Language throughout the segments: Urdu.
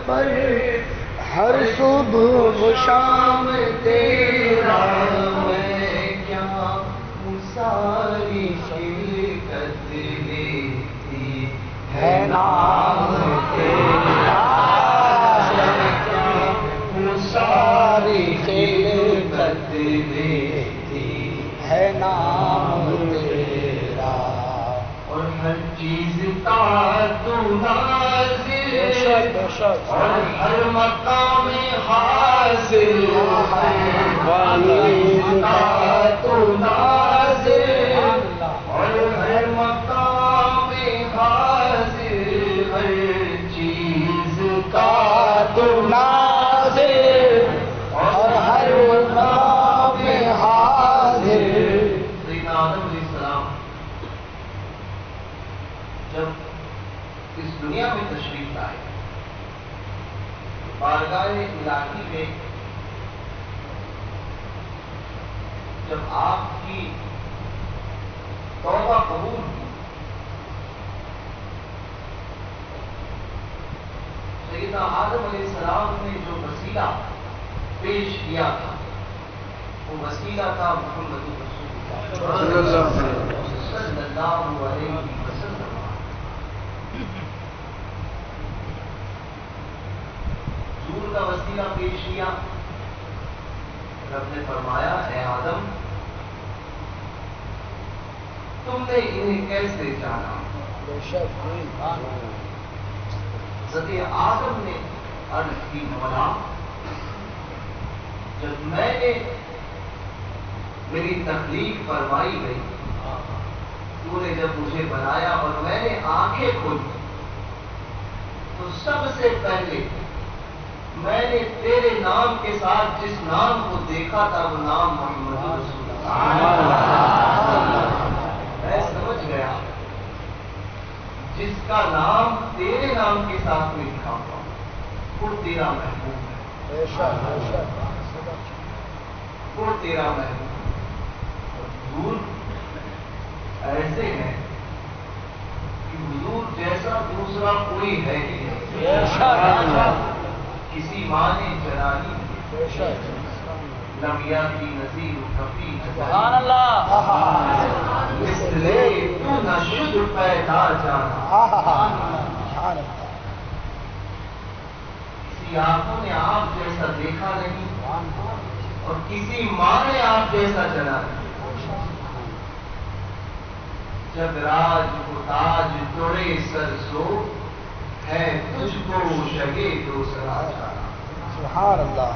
پر ہر صبح و شام تیرا میں کیا ساری شرکت لیتی ہے نام تیرا ساری خلقت لیتی ہے نام تیرا اور ہر چیز کا تو نازل اور ہر مقام حاصل ہر چیز کا تو نازل اور ہر مقام حاصل ہر چیز کا تو نازل اور ہر مقام حاضر. سیدنا آدم علیہ السلام جب اس دنیا میں تشریف لائے بارگاہ الہی میں جب آپ کی توبہ قبول کی سیدنا آدم علیہ السلام نے جو وسیلہ پیش کیا تھا وہ وسیلہ تھا محمد رسول اللہ صلی اللہ علیہ وسلم. حضور کا وسیلہ پیش کیا. رب نے فرمایا اے آدم تم نے انہیں کیسے جانا؟ حضرت آدم نے عرض کی مولا جب میں نے میری تخلیق فرمائی گئی تو نے جب مجھے بنایا اور میں نے آنکھیں کھولی تو سب سے پہلے میں نے تیرے نام کے ساتھ جس نام کو دیکھا تھا وہ نام محمد رسول اللہ. میں سمجھ گیا جس کا نام تیرے نام کے ساتھ میں لکھا ہوا وہ تیرا محبوب ہے. وہ تیرا محبوب حضور ایسے ہیں کہ حضور جیسا دوسرا کوئی ہے ہی نہیں. کسی ماں نے جنانی نبیا کی نظیر کفی سبحان اللہ اس لیے تو نہ شد پیدا جانا. کسی آنکھوں نے آپ جیسا دیکھا نہیں اور کسی ماں نے آپ جیسا جنا نہیں. جب راج کو تاج توڑے سر سو ہے تجھ کو شگے دوسرا جانا. سبحان اللہ.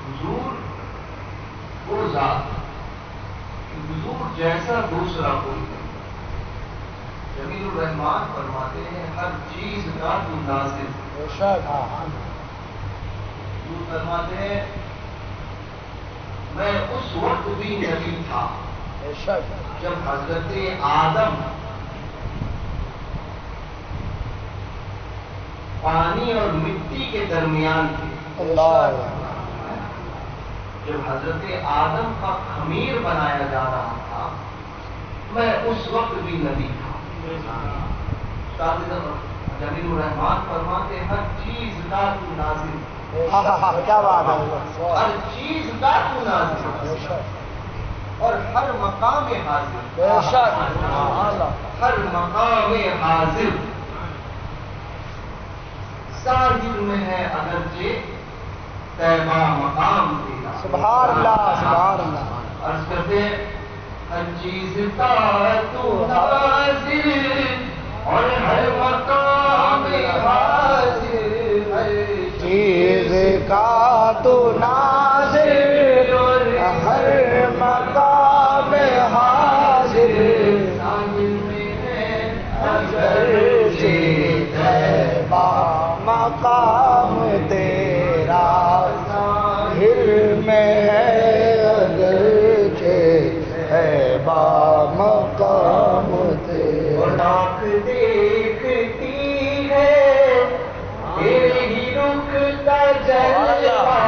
حضور وہ ذات حضور جیسا دوسرا کوئی نہیں. جمیل الرحمان فرماتے ہیں ہر چیز کا تو نازل. حضور فرماتے ہیں میں اس وقت بھی نبی تھا جب حضرت آدم پانی اور مٹی کے درمیان تھے. جب حضرت آدم کا خمیر بنایا جا رہا تھا میں اس وقت بھی نبی تھا. جمیل الرحمان فرماتے ہر چیز کا تو نازل. کیا بات ہے. ہر چیز کا تو نازل اور ہر مقام حاضر. ہر مقام حاضر ساحل میں ہے اگرچہ طیبہ مقام تیرا. سبحان اللہ. سبحان اللہ. عرض کرتے ہیں ہر چیز کا تو نازل اور ہر مقام حاضر. ہر چیز کا تو نازل اور ہر مقام حاضر. ساحل میں ہے اگرچہ طیبہ مقام تیرا ظاہر میں ہے اگرچہ طیبہ مقام تیرا. آنکھ دیکھتی ہے تیرے ہی رخ کا جلوہ.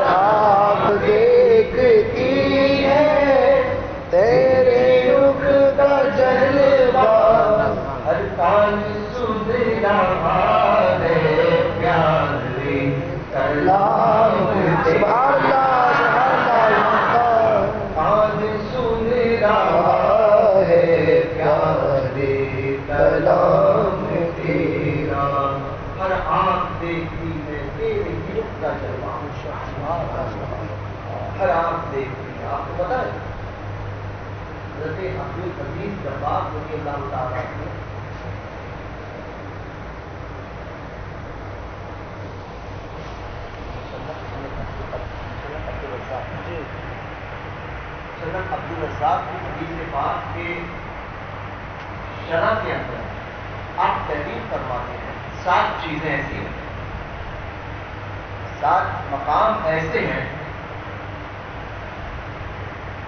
آپ دیکھتی ہے تیرے رخ کا جلوہ. ہر کان سن رہا ہے پیارے کلام سبحان اللہ سبحان اللہ آج سن رہا ہے پیارے کلام تیرا ہر آنکھ دیکھی میں تیرے گرفت کا جلوہ ہر آنکھ دیکھی آپ کو پتا ہے حضرت عبدالعزیز جبار رضی اللہ تعالیٰ عنہ سنت عبدالرزاق کی حدیث پاک کے شرح کے اندر آپ تحریر فرماتے ہیں 7 چیزیں ایسی ہیں 7 مقام ایسے ہیں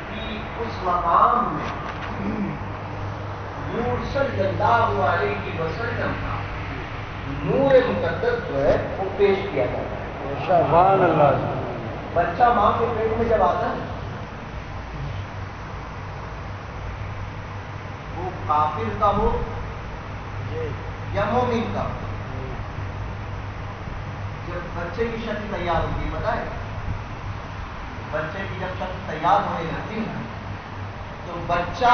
کہ اس مقام میں نور صلی اللہ علیہ وسلم کا نور مقدس جو ہے وہ پیش کیا جاتا ہے. سبحان اللہ بچہ ماں کے پیٹ میں جب آتا ہے وہ کافر کا ہو یا مومن کا ہو جب بچے کی شکل تیار ہوتی ہے پتہ ہے بچے کی جب شکل تیار ہونے لگتی ہے تو بچہ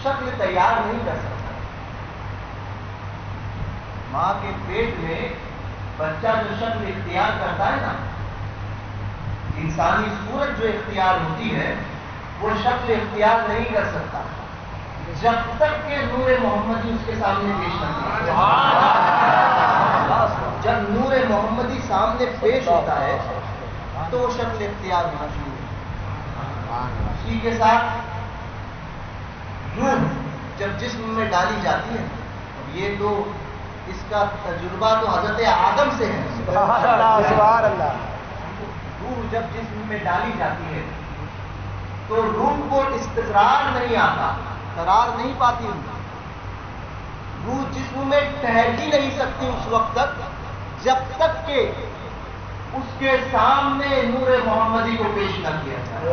شکل تیار نہیں کر سکتا. ماں کے پیٹ میں بچہ جو شکل اختیار کرتا ہے نا انسانی صورت جو اختیار ہوتی ہے وہ شکل اختیار نہیں کر سکتا جب تک کہ نور محمدی اس کے سامنے پیش نہ ہو. جب نور محمدی سامنے پیش ہوتا ہے تو وہ شکل اختیار ہونا شروع ہوتا ہے. اسی کے ساتھ روح جب جسم میں ڈالی جاتی ہے یہ تو اس کا تجربہ تو حضرت آدم سے ہے. سبحان اللہ سبحان اللہ روح جب جسم میں ڈالی جاتی ہے تو روح کو استقرار نہیں آتا قرار نہیں پاتی. روح جسم میں ٹہل ہی نہیں سکتی اس وقت تک جب تک کہ اس کے سامنے نور محمدی کو پیش نہ کیا جائے.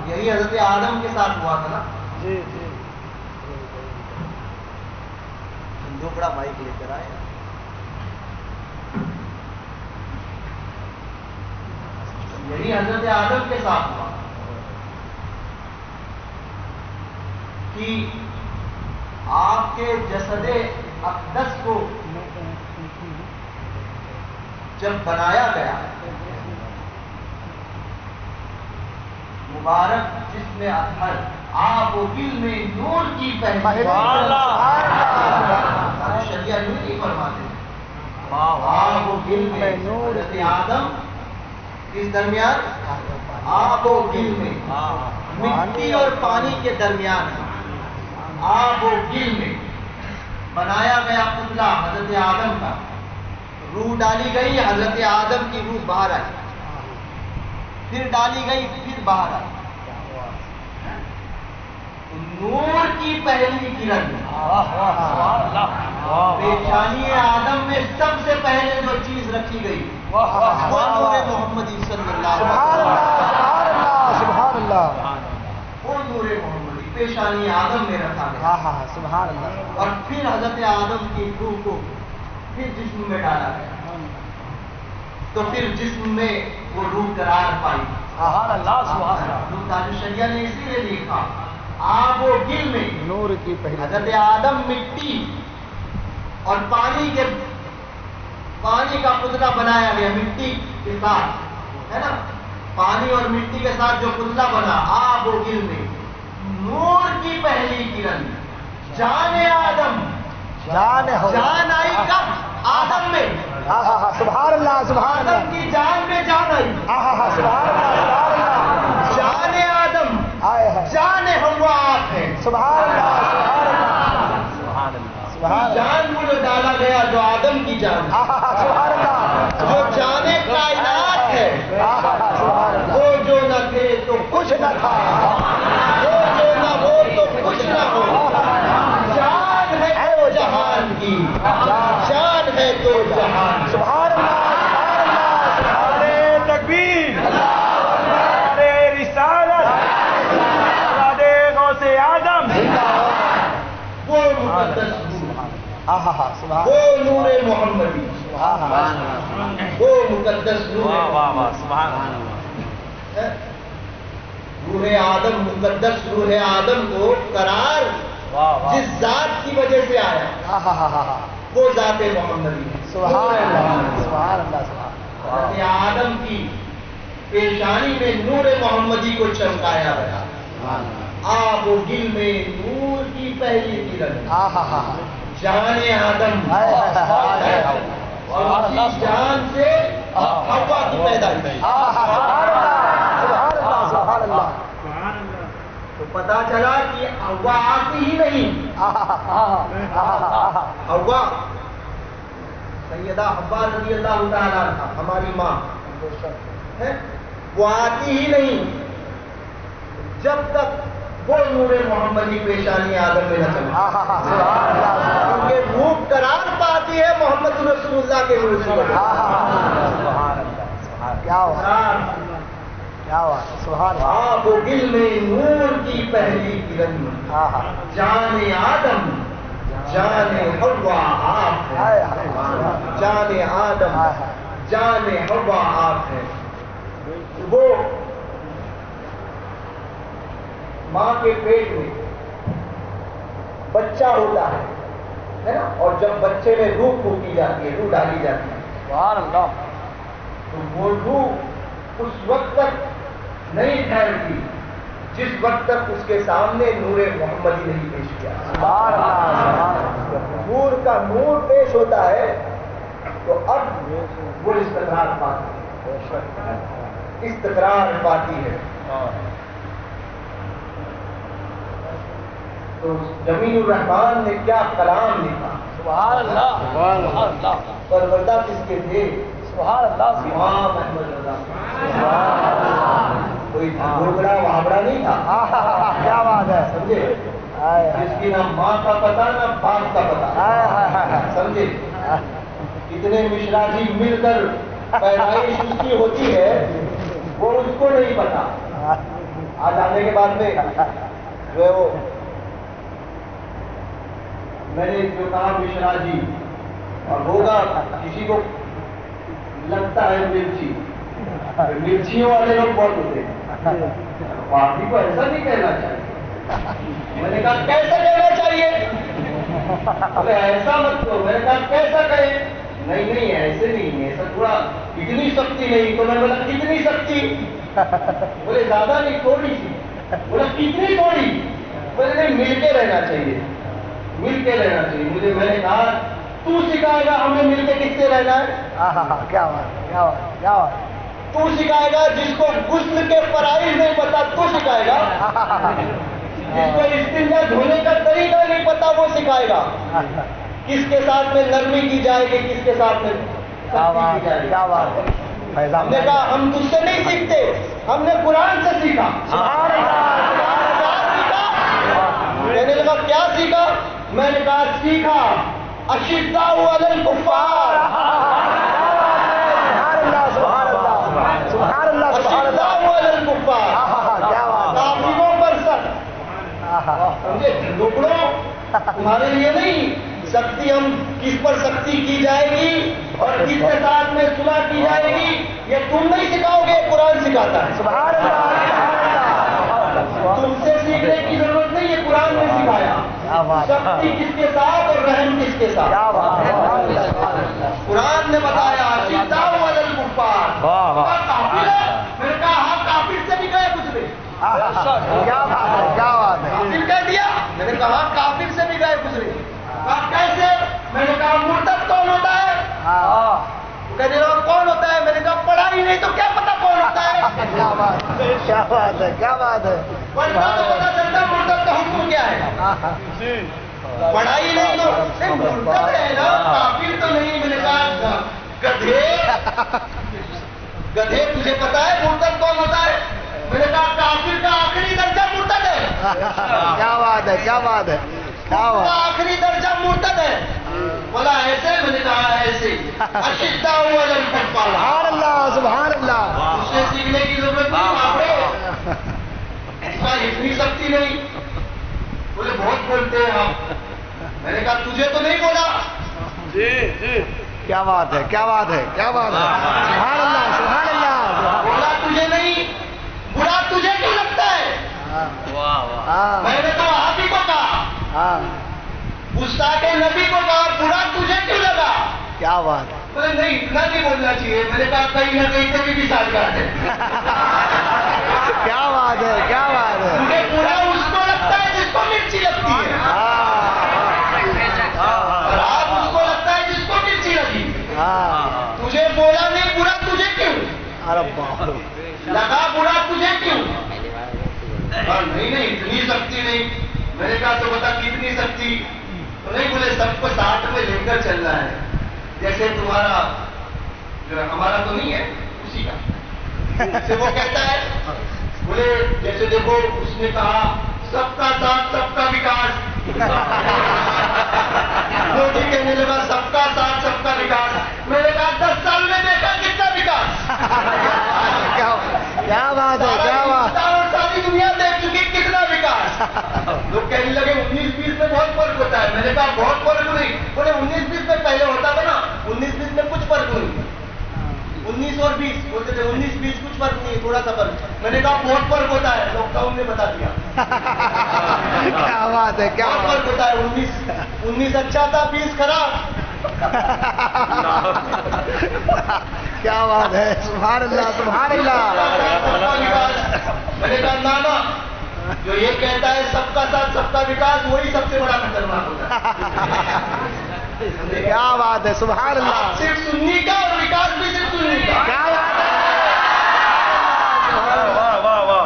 یہی حضرت آدم کے ساتھ ہوا تھا نا. جی جی ڈھوکڑا مائک لے کر آئے یہی حضرت آدم کے ساتھ ہوا کہ آپ کے جسد اقدس کو جب بنایا گیا مبارک جسم اطہر آپ و دل میں نور کی پہلی شریعہ یوں نہیں فرماتے آپ و دل میں نور. حضرت آدم کس درمیان آب و گل میں مٹی اور پانی کے درمیان آب و گل میں بنایا گیا پتلا حضرت آدم کا. روح ڈالی گئی حضرت آدم کی روح باہر آئی پھر ڈالی گئی پھر باہر آئی. نور کی پہلی کرن پیشانی آدم میں سب سے پہلے جو چیز رکھی گئی وہ نور محمدی صلی اللہ علیہ وسلم. سبحان اللہ وہ نور محمدی پیشانی آدم میں رکھا گیا. سبحان اللہ. اور پھر حضرت آدم کی روح کو پھر جسم میں ڈالا گیا تو پھر جسم میں وہ روح قرار پائی. سبحان اللہ سبحان اللہ. تاج شریعہ نے اسی لیے لکھا آب و گل میں نور کی پہلی حضرت آدم مٹی اور پانی کا پتلا بنایا گیا مٹی کے ساتھ ہے نا. پانی اور مٹی کے ساتھ جو پتلا بنا آب و گل میں نور کی پہلی کرن جان آدم جان آئی کب آدم میں. سبحان اللہ سبحان آدم اللہ. کی جان میں جان آئی. سبحان اللہ سبحان اللہ. جان آدم جان ہوا آپ ہے. سبحان اللہ سبحان اللہ. جان وہ جو ڈالا گیا جو آدم کی جان سبحان اللہ. جو جانے کائنات ہے وہ جو نہ تھے تو کچھ نہ تھا وہ جو نہ ہو تو کچھ نہ ہو. جان ہے تو جہان کی جان ہے تو جہان. سبحان اللہ سبحان اللہ. نعرے تکبیر، نعرے رسالت، نعرے غوث اعظم. وہ مقدس روح سبحان وہ نور محمدی، وہ مقدس نور ہے۔ روح آدم، مقدس روح آدم کو قرار جس ذات کی وجہ سے آیا وہ ذات محمدی ہے۔ سبحان اللہ، سبحان اللہ، سبحان حضرت آدم کی پیشانی میں نور محمدی کو چمکایا گیا۔ آب و گل میں نور کی پہلی کرن، جان آدم اور اسی جان سے حوا کی پیدائش۔ سبحان اللہ۔ تو پتا چلا کہ حوا آتی ہی نہیں، حوا سیدہ حوا رضی اللہ تعالیٰ عنہا ہماری ماں ہے، وہ آتی ہی نہیں جب تک وہ نور محمدی پیشانی آدم میں نہ چلے، کیونکہ روح قرار پاتی ہے محمد رسول اللہ کے نور سے۔ کیا ہوا، کیا ہوا، سبحان اللہ۔ آب و گل میں نور کی پہلی کرن، جان آدم جان حوا آپ ہے، جان آدم جان حوا آپ ہے۔ وہ ماں کے پیٹ میں بچہ ہوتا ہے نا، اور جب بچے میں روح پھونکی جاتی ہے، روح ڈالی جاتی ہے، سبحان اللہ۔ تو وہ روح اس وقت تک نہیں ٹھہرتی جس وقت تک اس کے سامنے نور محمدی نہیں پیش کیا۔ سبحان اللہ، سبحان اللہ۔ نور کا نور پیش ہوتا ہے تو اب وہ استقرار پاتی ہے۔ تو جمیل الرحمان نے کیا کلام لکھا، سبحان اللہ، سبحان اللہ، پروردہ کس کے تھے؟ سبحان اللہ، امام احمد رضا، کوئی گھوگڑا وابڑا نہیں تھا، کیا بات ہے، سمجھے، جس کی نہ ماں کا پتا نہ باپ کا پتا، سمجھے۔ کتنے مشرا جی مل کر پیدائش اس کی ہوتی ہے وہ اس کو نہیں پتا۔ آج آنے کے بعد میں جو ہے وہ میں نے جو کہا مشرا جی، اور ہوگا کسی کو لگتا ہے مرچی، مرچیوں والے لوگ بہت ہوتے ہیں، باقی کو ایسا نہیں کہنا چاہیے۔ میں نے کہا کیسا کہنا چاہیے؟ بولے ایسا مت کرو۔ میں نے کہا کیسا کہیں؟ نہیں ایسے نہیں، ایسا تھوڑا اتنی سختی نہیں۔ تو میں بولا کتنی سختی؟ بولے زیادہ نہیں، تھوڑی سی۔ بولا کتنی تھوڑی؟ بولے نہیں، مل کے رہنا چاہیے، مل کے رہنا چاہیے مجھے۔ میں نے کہا تو سکھائے گا ہمیں مل کے کس سے رہنا ہے؟ کیا بات، کیا بات، کیا بات۔ تو سکھائے گا جس کو غسل کے فرائض نہیں پتا تو سکھائے گا، جس کو استنجا دھونے کا طریقہ نہیں پتا وہ سکھائے گا، کس کے ساتھ میں نرمی کی جائے گی، کس کے ساتھ میں سختی کی جائے گی۔ کیا بات ہے۔ ہم نے کہا ہم تجھ سے نہیں سیکھتے، ہم نے قرآن سے سیکھا۔ سبحان اللہ، میں نے کہا کیا سیکھا؟ میں نے کہا سیکھا اشداء علی الکفار، سبحان اللہ، سبحان اللہ، سبحان اللہ، اشداء علی الکفار، کیا بات ہے۔ کافروں پر سخت۔ سمجھے، ٹکڑوں تمہارے لیے نہیں، سختی ہم کس پر سختی کی جائے گی اور کس کے ساتھ میں صلح کی جائے گی یہ تم نہیں سکھاؤ گے، قرآن سکھاتا ہے۔ سبحان اللہ، تم سے سیکھنے کی ضرورت نہیں، یہ قرآن نے سکھایا۔ سختی کس کے ساتھ اور رحم کس کے ساتھ؟ کیا بات ہے۔ قرآن نے بتایا اشداء علی الکفار۔ کافر ہے؟ میں نے کہا ہاں کافر سے بھی گئے گزرے۔ کیا بات ہے، کیا بات ہے۔ کافر کہہ دیا؟ میں نے کہا کافر سے بھی گئے گزرے۔ کہا کیسے؟ میں نے کہا مرتد کون ہوتا ہے؟ کہنے لگا کون ہوتا ہے؟ میں نے کہا پڑھا ہی نہیں تو کیا پتا کون ہوتا ہے؟ کیا بات ہے، کیا بات ہے، کیا بات ہے۔ پڑھنا تو پتا چلتا مرتد کا حکم کیا ہے، پڑھائی نہیں تو مرتد ہے نا، کافر تو نہیں۔ میں نے کہا گدھے تجھے پتا ہے مرتد کون ہوتا ہے؟ میں نے کہا کافر کا آخری درجہ مرتد ہے۔ کیا بات ہے، کیا بات ہے، کیا کا بات آخری درجہ مرتد ہے۔ بولا ایسے؟ میں نے کہا ایسے اشداء علی الکفار۔ سبحان اللہ، سبحان اللہ۔ اس سے سیکھنے کی ضرورت نہیں، آپ اس کا اتنی سختی نہیں۔ بولے بہت بولتے ہیں آپ۔ میں نے کہا تجھے تو نہیں بولا، جی جی کیا بات ہے، کیا بات ہے، کیا بات ہے، سبحان اللہ، سبحان اللہ. بولا تجھے نہیں، برا تجھے کیوں لگتا ہے؟ واہ واہ ہاں میں نے تو آپ ہی کو کہا، ہاں گستاخ نبی کو کہا برا تجھے کیوں لگا؟ کیا بات ہے. بولے نہیں اتنا نہیں بولنا چاہیے. میں نے کہا کہیں نہ کہیں سے بھی مثال کاٹ ہے. کیا بات ہے، کیا بات ہے. مجھے برا اس کو لگتا ہے جس کو مرچی لگتی ہے، اور آپ اس کو لگتا ہے جس کو مرچی لگی. ہاں تجھے بولا نہیں برا تجھے کیوں ارے باپ رے. لگا، برا تجھے کیوں؟ نہیں نہیں اتنی سختی نہیں. میں نے کہا تو بتا کتنی سختی؟ تو نہیں بولے سب کو ساتھ میں لے کر چلنا ہے. جیسے تمہارا جو ہمارا تو نہیں ہے اسی کا. جیسے وہ کہتا ہے، بولے جیسے دیکھو اس نے کہا سب کا ساتھ سب کا وکاس. مودی کہنے لگا سب کا ساتھ سب کا وکاس. میں نے کہا 10 سال میں دیکھا کتنا وکاس. کیا بات ہے، کیا بات. ہندوستان اور ساری دنیا دیکھ چکی کتنا وکاس. لوگ کہنے لگے 19-20 میں بہت فرق ہوتا ہے. میں نے کہا بہت فرق نہیں. بولے 19-20 میں پہلے ہوتا تھا نا، 19-20 میں کچھ فرق نہیں. 19 اور 20 بولتے تھے 19-20 کچھ فرق نہیں، تھوڑا سا فرق. میں نے کہا بہت فرق ہوتا ہے. لاک ڈاؤن نے بتا دیا. کیا بات ہے، کیا بہت بات فرق ہوتا ہے. 19 اچھا تھا، 20 خراب. کیا بات ہے. سبحان اللہ، سبحان اللہ. میں نے کہا نانا جو یہ کہتا ہے سب کا ساتھ سب کا وکاس، وہی سب سے بڑا خطرناک ہوتا ہے. کیا بات ہے. سبحان اللہ. صرف سنی کا اور وکاس بھی صرف سنی کا. کیا بات ہے. واہ واہ واہ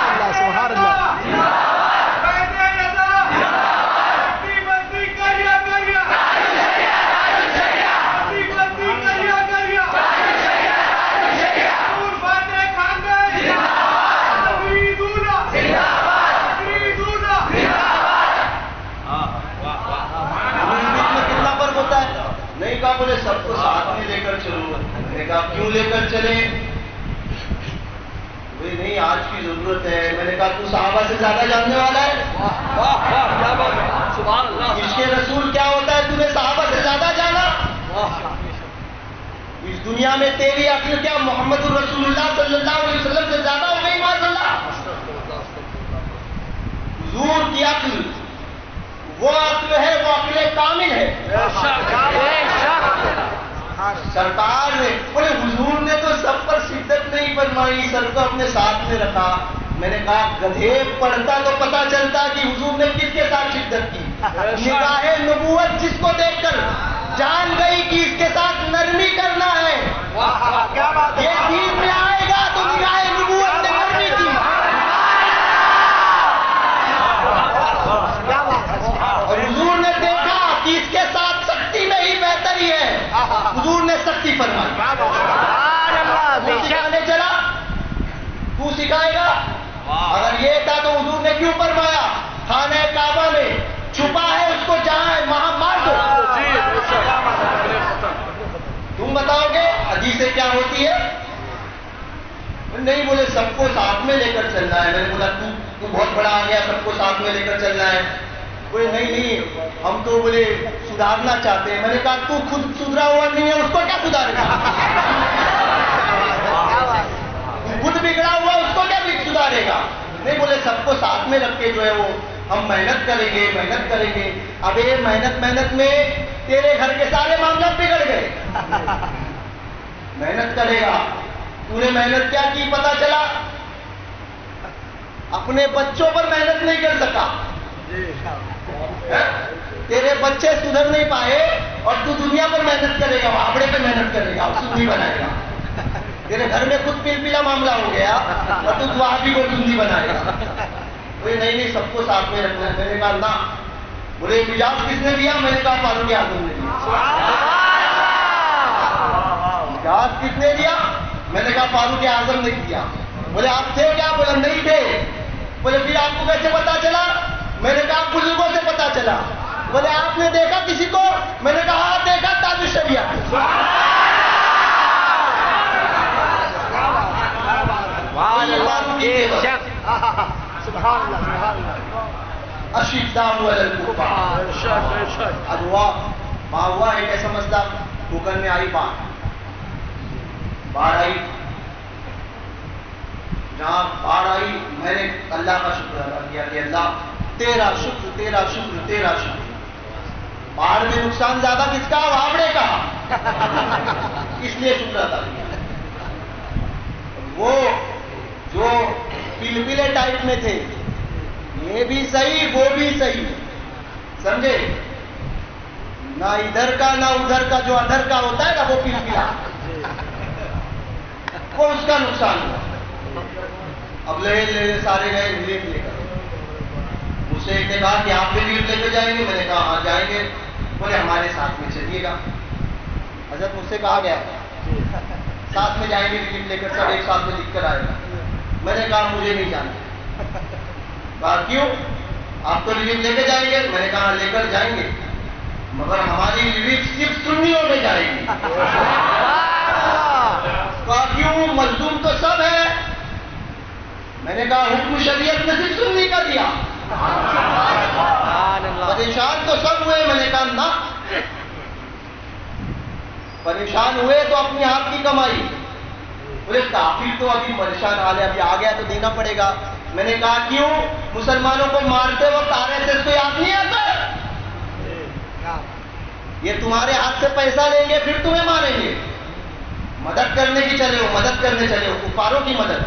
اللہ، سبحان اللہ. نہیں کہا بولے سب کو ساتھ میں لے کر چلو. میں نے کہا کیوں لے کر چلے؟ بھائی نہیں آج کی ضرورت ہے. میں نے کہا تو صحابہ سے زیادہ جاننے والا ہے. سبحان اللہ. اس کے رسول کیا ہوتا ہے تمہیں صحابہ سے زیادہ جانا؟ اس دنیا میں تیری عقل کیا محمد الرسول اللہ صلی اللہ علیہ وسلم سے زیادہ ہو گئی؟ معاذ اللہ. حضور کی عقل وہ عقل ہے، وہ عقل کامل ہے. سرکار نے بولے حضور نے تو سب پر شدت نہیں فرمائی، سب کو اپنے ساتھ میں رکھا. میں نے کہا گدھے پڑھتا تو پتا چلتا کہ حضور نے کس کے ساتھ شدت کی. نگاہ نبوت جس کو دیکھ کر جان گئی کہ اس کے ساتھ نرمی کرنا ہے. یہ دین میں آئے گا تو نگاہ نبوت نے نرمی کی. اور حضور نے دیکھا کہ اس کے ساتھ سختی میں ہی بہتری ہے. حضور نے سختی فرمائی. تو سکھانے چلا، تو سکھائے گا. اگر یہ تھا تو حضور نے کیوں فرمایا خانہ کعبہ میں چھپا ہے اس کو جہاں ہے وہاں مار دو. تم بتاؤ گے حدیثیں کیا ہوتی ہے؟ نہیں بولے سب کو ساتھ میں لے کر چلنا ہے. میں نے بولا تو بہت بڑا آ گیا، سب کو ساتھ میں لے کر چلنا ہے. بولے نہیں ہم تو بولے سدھارنا چاہتے ہیں. میں نے کہا تو خود سدھرا ہوا نہیں ہے، اس کو کیا سدھارے گا؟ خود بگڑا ہوا اس کو کیا سدھارے گا؟ نہیں بولے سب کو ساتھ میں رکھ کے جو ہے وہ ہم محنت کریں گے، محنت کریں گے. اب یہ محنت میں تیرے گھر کے سارے معاملات بگڑ گئے. محنت کرے گا. تو نے محنت کیا کی پتا چلا اپنے بچوں پر محنت نہیں کر سکا. تیرے بچے سدھر نہیں پائے اور تو دنیا پر محنت کرے گا، آپڑے پہ محنت کرے گا، سندھی بنائے گا. تیرے گھر میں خود پلا معاملہ ہو گیا اور تو وہابی کو سندھی بنائے گا. بولے نہیں سب کو ساتھ میں رکھنا ہے. میں نے کہا نہ. بولے اجازت کس نے دیا؟ میں نے کہا فاروق اعظم نے دیا. اجازت کس نے دیا؟ میں نے کہا فاروق اعظم نے دیا. بولے آپ تھے کیا؟ بولا نہیں تھے. بولے پھر آپ کو کیسے پتا چلا؟ میں نے کہا بزرگوں سے پتا چلا. بولے آپ نے دیکھا کسی کو؟ میں نے کہا دیکھا تاج الشریعہ. اشداء علی الکفار. ارشاد ارشاد. اب ہوا وہاں ہوا ایک ایسا مسئلہ کوکن میں آئی بات باڑھ آئی. جہاں باڑھ آئی میں نے اللہ کا شکر ادا کیا کہ اللہ تیرا شکر تیرا شکر تیرا شکر. باڑھ میں نقصان زیادہ کس کا؟ وابڑے کا. اس لیے شکر ادا کیا. وہ جو پلپلے ٹائپ میں تھے یہ بھی صحیح وہ بھی صحیح سمجھے. نہ ادھر کا نہ ادھر کا جو ادھر کا ہوتا ہے نا وہ پلپلا وہ اس کا نقصان ہوا. اب لے سارے گئے ریلیف لے کر. مجھ سے ایک نے کہا کہ آپ بھی ریلیف لے کے جائیں گے. میں نے کہا ہاں جائیں گے. بولے ہمارے ساتھ میں چلیے گا. حضرت مجھ سے کہا گیا ساتھ میں جائیں گے ریلیف لے کر سب ایک ساتھ میں لکھ کر آئے گا. میں نے کہا مجھے نہیں جانا. کہا کیوں؟ آپ تو ریلیف لے کے جائیں گے. میں نے کہا لے کر جائیں گے مگر ہماری ریلیف صرف سنیوں میں جائے گی. کہا کیوں؟ مظلوم تو سب ہے. میں نے کہا حکم شریعت نے صرف سنی کا دیا. پریشان تو سب ہوئے. میں نے کہا نہ پریشان ہوئے تو اپنی ہاتھ کی کمائی. بولے کافر تو ابھی پریشان حال ہے ابھی آ گیا تو دینا پڑے گا. میں نے کہا کیوں؟ مسلمانوں کو مارتے وقت RSS کو یاد نہیں آتا؟ یہ تمہارے ہاتھ سے پیسہ لیں گے پھر تمہیں ماریں گے. مدد کرنے کی چلے ہو مدد کرنے چلے ہو. کفاروں کی مدد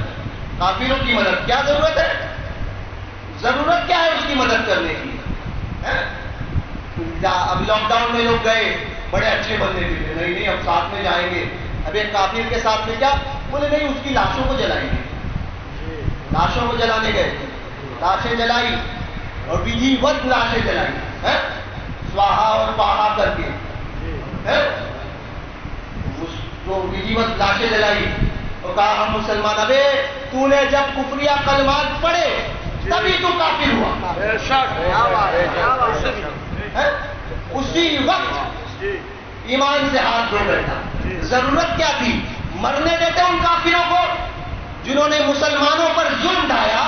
کافروں کی مدد کیا ضرورت ہے؟ ضرورت کیا ہے اس کی مدد کرنے کی؟ اب لاک ڈاؤن میں لوگ گئے بڑے اچھے بندے بھی تھے. نہیں نہیں اب ساتھ میں جائیں گے. اب ایک کافر کے ساتھ میں کیا بولے نہیں اس کی لاشوں کو جلائیں گے. لاشوں کو جلانے گئے. لاشیں جلائی اور بدھی وت لاشیں جلائی سواہا اور پاہا کر کے. تو بدھی وت لاشیں جلائی اور کہا ہم مسلمان. ابے تو نے جب کفریہ کلمات پڑھے تبھی تو کافر ہوا. اسی وقت ایمان سے ہاتھ دھو بیٹھا. ضرورت کیا تھی؟ مرنے دیتے ان کافروں کو جنہوں نے مسلمانوں پر ظلم ڈھایا.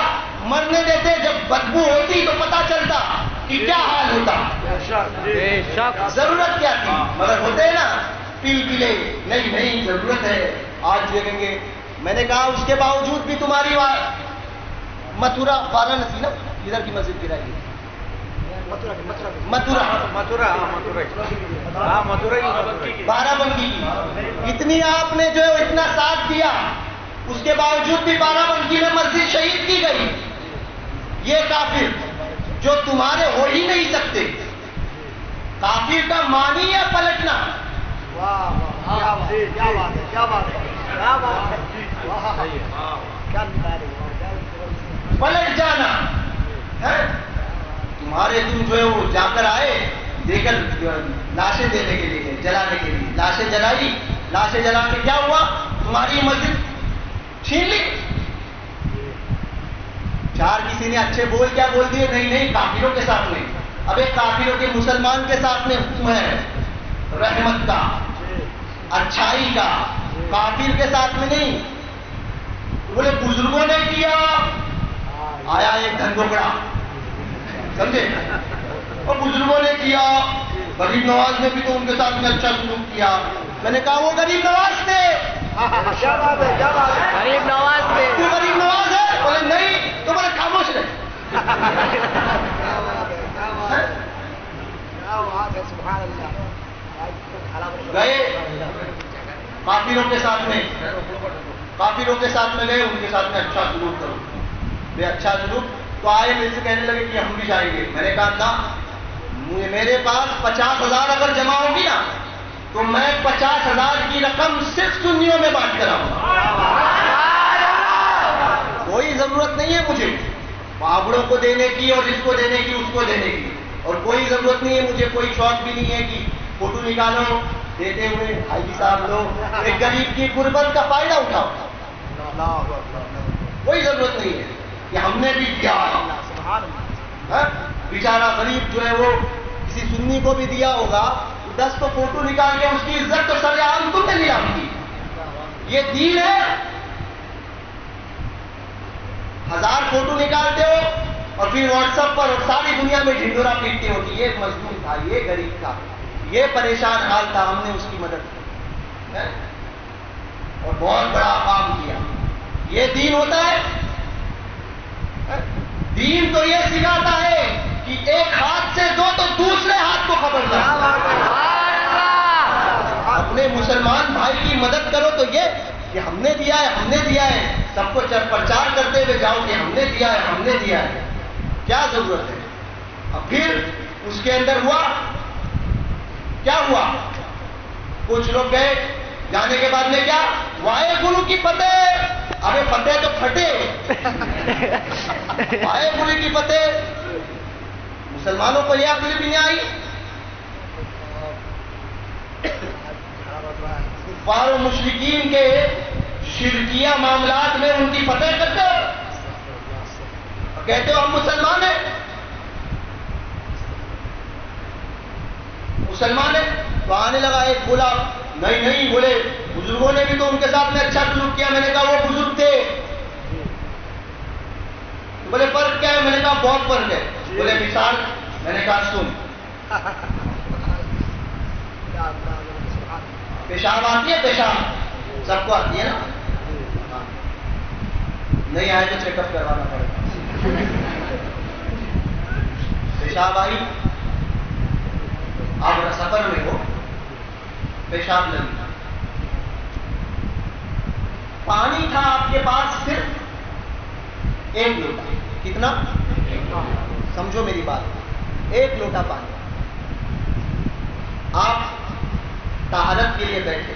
مرنے دیتے جب بدبو ہوتی تو پتا چلتا کہ کیا حال ہوتا. ضرورت کیا تھی؟ مگر ہوتے نا پل پلے. نہیں نہیں ضرورت ہے آج دیکھیں گے. میں نے کہا اس کے باوجود بھی تمہاری متھرا وارانسی نا ادھر کی مسجد گرائی گئی. متھرا بارہ بنکی کی اتنی آپ نے جو ہے اتنا ساتھ دیا اس کے باوجود بھی بارہ بنکی میں مسجد شہید کی گئی. یہ کافر جو تمہارے ہو ہی نہیں سکتے. کافر کا معنی ہے پلٹنا. پلٹ جانا. تمہارے دن جو ہے وہ جا کر آئے دے کر لاشیں دینے کے لیے جلانے کے لیے. لاشیں جلائی. لاشیں جلا کے کیا ہوا؟ تمہاری مسجد چھین لی. چار کسی نے اچھے بول کیا بول دیے نہیں نہیں کافروں کے ساتھ میں. اب ایک کافروں کے مسلمان کے ساتھ میں حکم ہے رحمت کا اچھائی کا. کافر کے ساتھ میں نہیں. بولے بزرگوں نے کیا آیا ایک دھنگوکڑا سمجھے. اور بزرگوں نے کیا. غریب نواز نے بھی تو ان کے ساتھ میں اچھا سلوک کیا. میں نے کہا وہ غریب نواز تھے. غریب نواز تھے. تو غریب نواز ہے؟ بولے نہیں. تو بولے خاموش رہے. گئے کافروں کے ساتھ میں گئے ان کے ساتھ میں اچھا سلوک کرو. بے اچھا سلوک تو آئے میرے سے کہنے لگے کہ ہم بھی جائیں گے. میں نے کہا نہ میرے پاس 50,000 اگر جمع ہوگی نا تو میں 50,000 کی رقم صرف سنیوں میں بانٹ کر آؤں گا. کوئی ضرورت نہیں ہے مجھے بابڑوں کو دینے کی اور اس کو دینے کی اس کو دینے کی. اور کوئی ضرورت نہیں ہے مجھے کوئی شوق بھی نہیں ہے کہ فوٹو نکالو دیتے ہوئے حاجی صاحب لوگ ایک غریب کی غربت کا فائدہ اٹھاؤ. کوئی ضرورت نہیں ہے کہ ہم نے بھی دیا. بیچارہ غریب جو ہے وہ کسی سنی کو بھی دیا ہوگا 10 تو فوٹو نکال کے اس کی عزت تو سر عام تم نے لیا ہوگی. یہ دین ہے. 1000 فوٹو نکالتے ہو اور پھر واٹس ایپ پر ساری دنیا میں ڈھنڈورا پیٹتے ہو کہ یہ مظلوم تھا، یہ غریب تھا، یہ پریشان حال تھا، ہم نے اس کی مدد کی اور بہت بڑا کام کیا. یہ دین ہوتا ہے؟ دین تو یہ سکھاتا ہے کہ ایک ہاتھ سے دو تو دوسرے ہاتھ کو خبر دو. اپنے مسلمان بھائی کی مدد کرو تو یہ کہ ہم نے دیا ہے، ہم نے دیا ہے، سب کو پرچار کرتے ہوئے جاؤ کہ ہم نے دیا ہے، ہم نے دیا ہے. کیا ضرورت ہے؟ اب پھر اس کے اندر ہوا کیا ہوا؟ کچھ لوگ گئے، جانے کے بعد میں کیا وائے گرو کی فتح. ابے فتح تو پھٹے، وائے گرو کی فتح. مسلمانوں کو یہ عقل بھی نہیں آئی. کفار و مشرکین کے شرکیہ معاملات میں ان کی فتح کرتے ہو اور کہتے ہو ہم مسلمان ہیں. مسلمان ہیں تو آنے لگا ایک بولا نہیں نہیں، بولے بزرگوں نے بھی تو ان کے ساتھ میں اچھا سلوک کیا. میں نے کہا وہ بزرگ تھے. بولے فرق کیا ہے؟ میں نے کہا بہت فرق ہے. بولے مثال؟ میں نے کہا سن، پیشاب آتی ہے، پیشاب سب کو آتی ہے نا؟ نہیں آئے تو چیک اپ کروانا پڑے گا. پیشاب آئی، آپ سفر میں ہو، پیشاب لگی، پانی تھا آپ کے پاس صرف 1 لوٹا. کتنا؟ سمجھو میری بات، 1 لوٹا پانی. آپ طہارت کے لیے بیٹھے،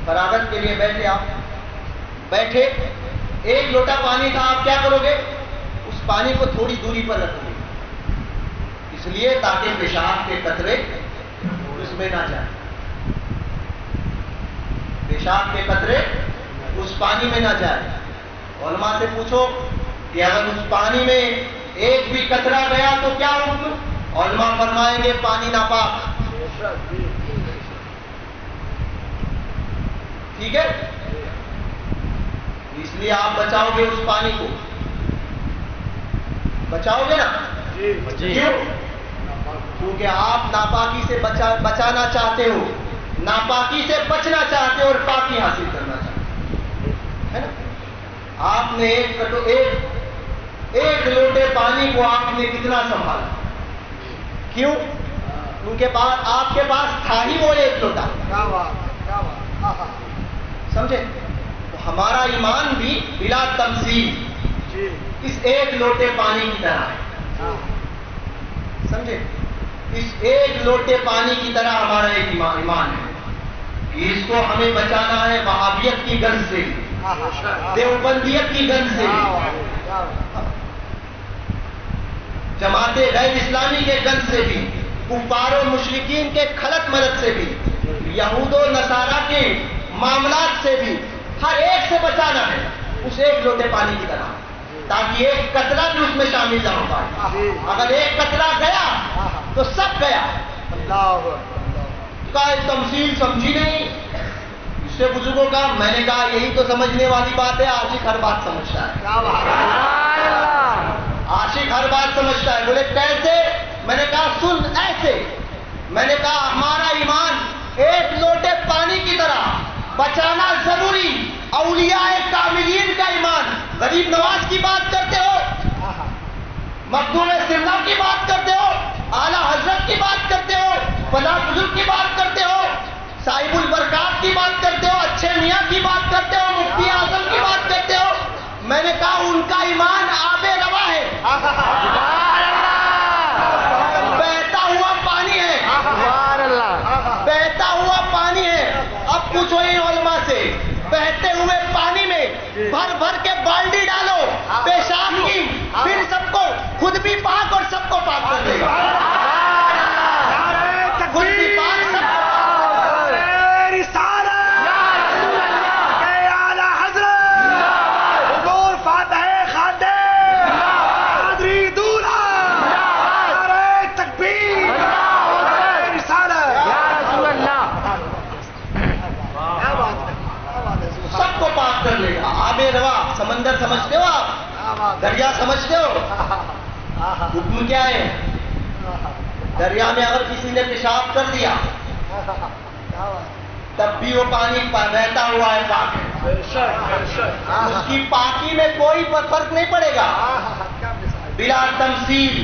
فراغت کے لیے بیٹھے، آپ بیٹھے، 1 لوٹا پانی تھا. آپ کیا کرو گے؟ اس پانی کو تھوڑی دوری پر رکھو گے، اس لیے تاکہ پیشاب کے قطرے اس میں نہ جائیں. پیشاب کے قطرے اس پانی میں نہ جائیں. علماء سے پوچھو کہ اگر اس پانی میں ایک بھی قطرہ گیا تو کیا حکم؟ علماء فرمائیں گے پانی ناپاک. ٹھیک ہے؟ اس لیے آپ بچاؤ گے اس پانی کو، بچاؤ گے نا؟ کیوں؟ کیونکہ آپ ناپاکی سے بچانا چاہتے ہو، ناپاکی سے بچنا چاہتے ہو اور پاکی حاصل کرنا چاہتے ہو، ہے نا؟ آپ نے ایک لوٹے پانی کو آپ نے کتنا سنبھالا؟ کیوں؟ کیونکہ آپ کے پاس تھا ہی وہ 1 لوٹا. سمجھے؟ تو ہمارا ایمان بھی بلا تمثیل اس 1 لوٹے پانی کی طرح ہے. سمجھے؟ اس 1 لوٹے پانی کی طرح ہمارا ایک ایمان ہے. اس کو ہمیں بچانا ہے وہابیت کی گند سے، دیوبندیت کی گند سے، جماعت غیر اسلامی کے گند سے بھی، کفار و مشرکین کے خلط ملت سے بھی، یہود و نصارہ کے معاملات سے بھی. ہر ایک سے بچانا ہے اس 1 لوٹے پانی کی طرح، تاکہ ایک قطرہ بھی اس میں شامل نہ ہو پائے. اگر ایک قطرہ گیا تو سب گیا. کا تمثیل سمجھی نہیں. اس سے بزرگوں کا میں نے کہا یہی تو سمجھنے والی بات ہے. عاشق ہر بات سمجھتا ہے، عاشق ہر بات سمجھتا ہے. بولے کیسے؟ میں نے کہا سن ایسے. میں نے کہا ہمارا ایمان 1 لوٹے پانی کی طرح بچانا ضروری. اولیاء کاملین کا ایمان، غریب نواز کی بات کرتے ہو، مخدوم سرنا کی بات کرتے ہو، اعلیٰ حضرت کی بات کرتے ہو، فلاں بزرگ کی بات کرتے ہو، صاحب البرکات کی بات کرتے ہو، اچھے میاں کی بات کرتے ہو، مفتی اعظم کی بات کرتے ہو. میں نے کہا ان کا ایمان آب روا ہے، بہتا ہوا پانی ہے، بہتا ہوا پانی ہے. اب پوچھو ان علماء سے، بہتے ہوئے پانی میں بھر بھر کے بالٹی ڈالو پیشاب کی، پھر سب کو خود بھی پاک اور سب کو پاک کر دے گا. خود بھی پاک سب کو کر لے گا. آب روا سمندر سمجھتے ہو آپ؟ دریا سمجھتے ہو؟ حکم کیا ہے؟ دریا میں اگر کسی نے پیشاب کر دیا تب بھی وہ پانی بہتا ہوا ہے، پاک ہے، اس کی پاکی میں کوئی فرق نہیں پڑے گا۔ بلا تمثیل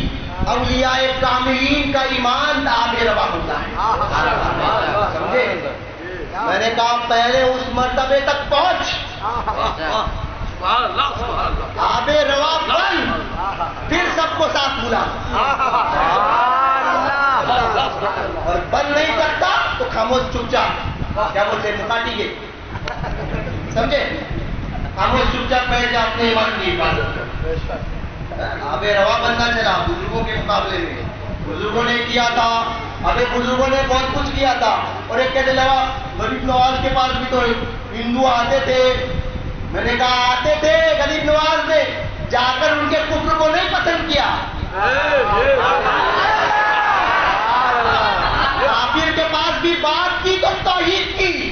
اولیاء کاملین کا ایمان آب روا ہوتا ہے، سمجھے؟ میں نے کہا پہلے اس مرتبے تک پہنچ، آب روا بن، پھر سب کو ساتھ بلا، اور بند نہیں کرتا تو خاموش چپ چاپ، کیا بولتے ہیں مکاٹی کے، سمجھے؟ خاموش چپ چاپ بیٹھ جا، اپنے ایمان کی حفاظت کر۔ آب روا بننا چلا بزرگوں کے مقابلے میں، بزرگوں نے کیا تھا، ابھی بزرگوں نے بہت کچھ کیا تھا، اور ایک کہنے لگا غریب نواز کے پاس بھی تو ہندو آتے تھے۔ میں نے کہا آتے تھے، غریب نواز نے جا کر ان کے کفر کو نہیں پسند کیا، کافر کے پاس بھی بات کی تو توحید کی،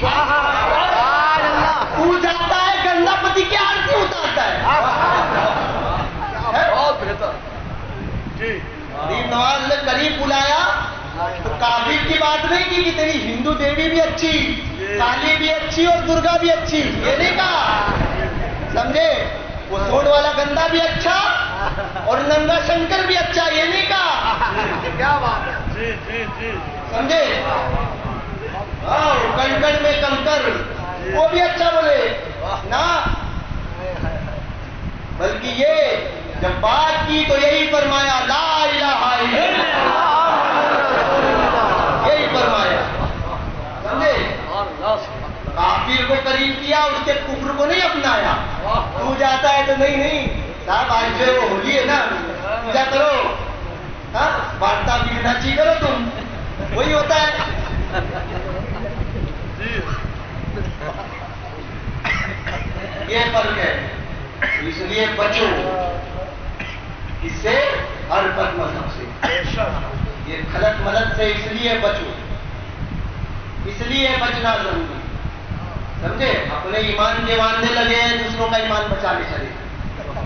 وہ جاتا ہے گنگا پتی کے آرتی اتارتا ہے۔ بہت بہتر جی۔ غریب نواز نے قریب بلایا تو کافر کی بات نہیں کی کہ تیری ہندو دیوی بھی اچھی، کالی بھی اچھی اور درگا بھی اچھی، یہ نہیں کہا، سمجھے؟ وہ سوڑ والا گندا بھی اچھا اور نندا شنکر بھی اچھا، یہ نہیں کہا، کیا بات ہے، جی جی جی، سمجھے؟ کنکڑ میں کنکر وہ بھی اچھا بولے نا، بلکہ یہ جب بات کی تو یہی فرمایا لا الہ الا اللہ، یہی فرمایا، سمجھے؟ کافر کو قریب کیا، اس کے کفر کو نہیں اپنایا۔ تو جاتا ہے تو نہیں نہیں صاحب آج جو وہ ہولی ہے نا، پوجا کرو، ہاں وارتا بھی ناچی کرو، تم وہی ہوتا ہے۔ یہ فرق ہے، اس لیے بچو اس سے، ہر بد مذہب سے، یہ خلط ملت سے اس لیے بچو، اس لیے بچنا ضروری، سمجھے؟ اپنے ایمان کے وعدے لگے ہیں دوسروں کا ایمان بچانے چلے،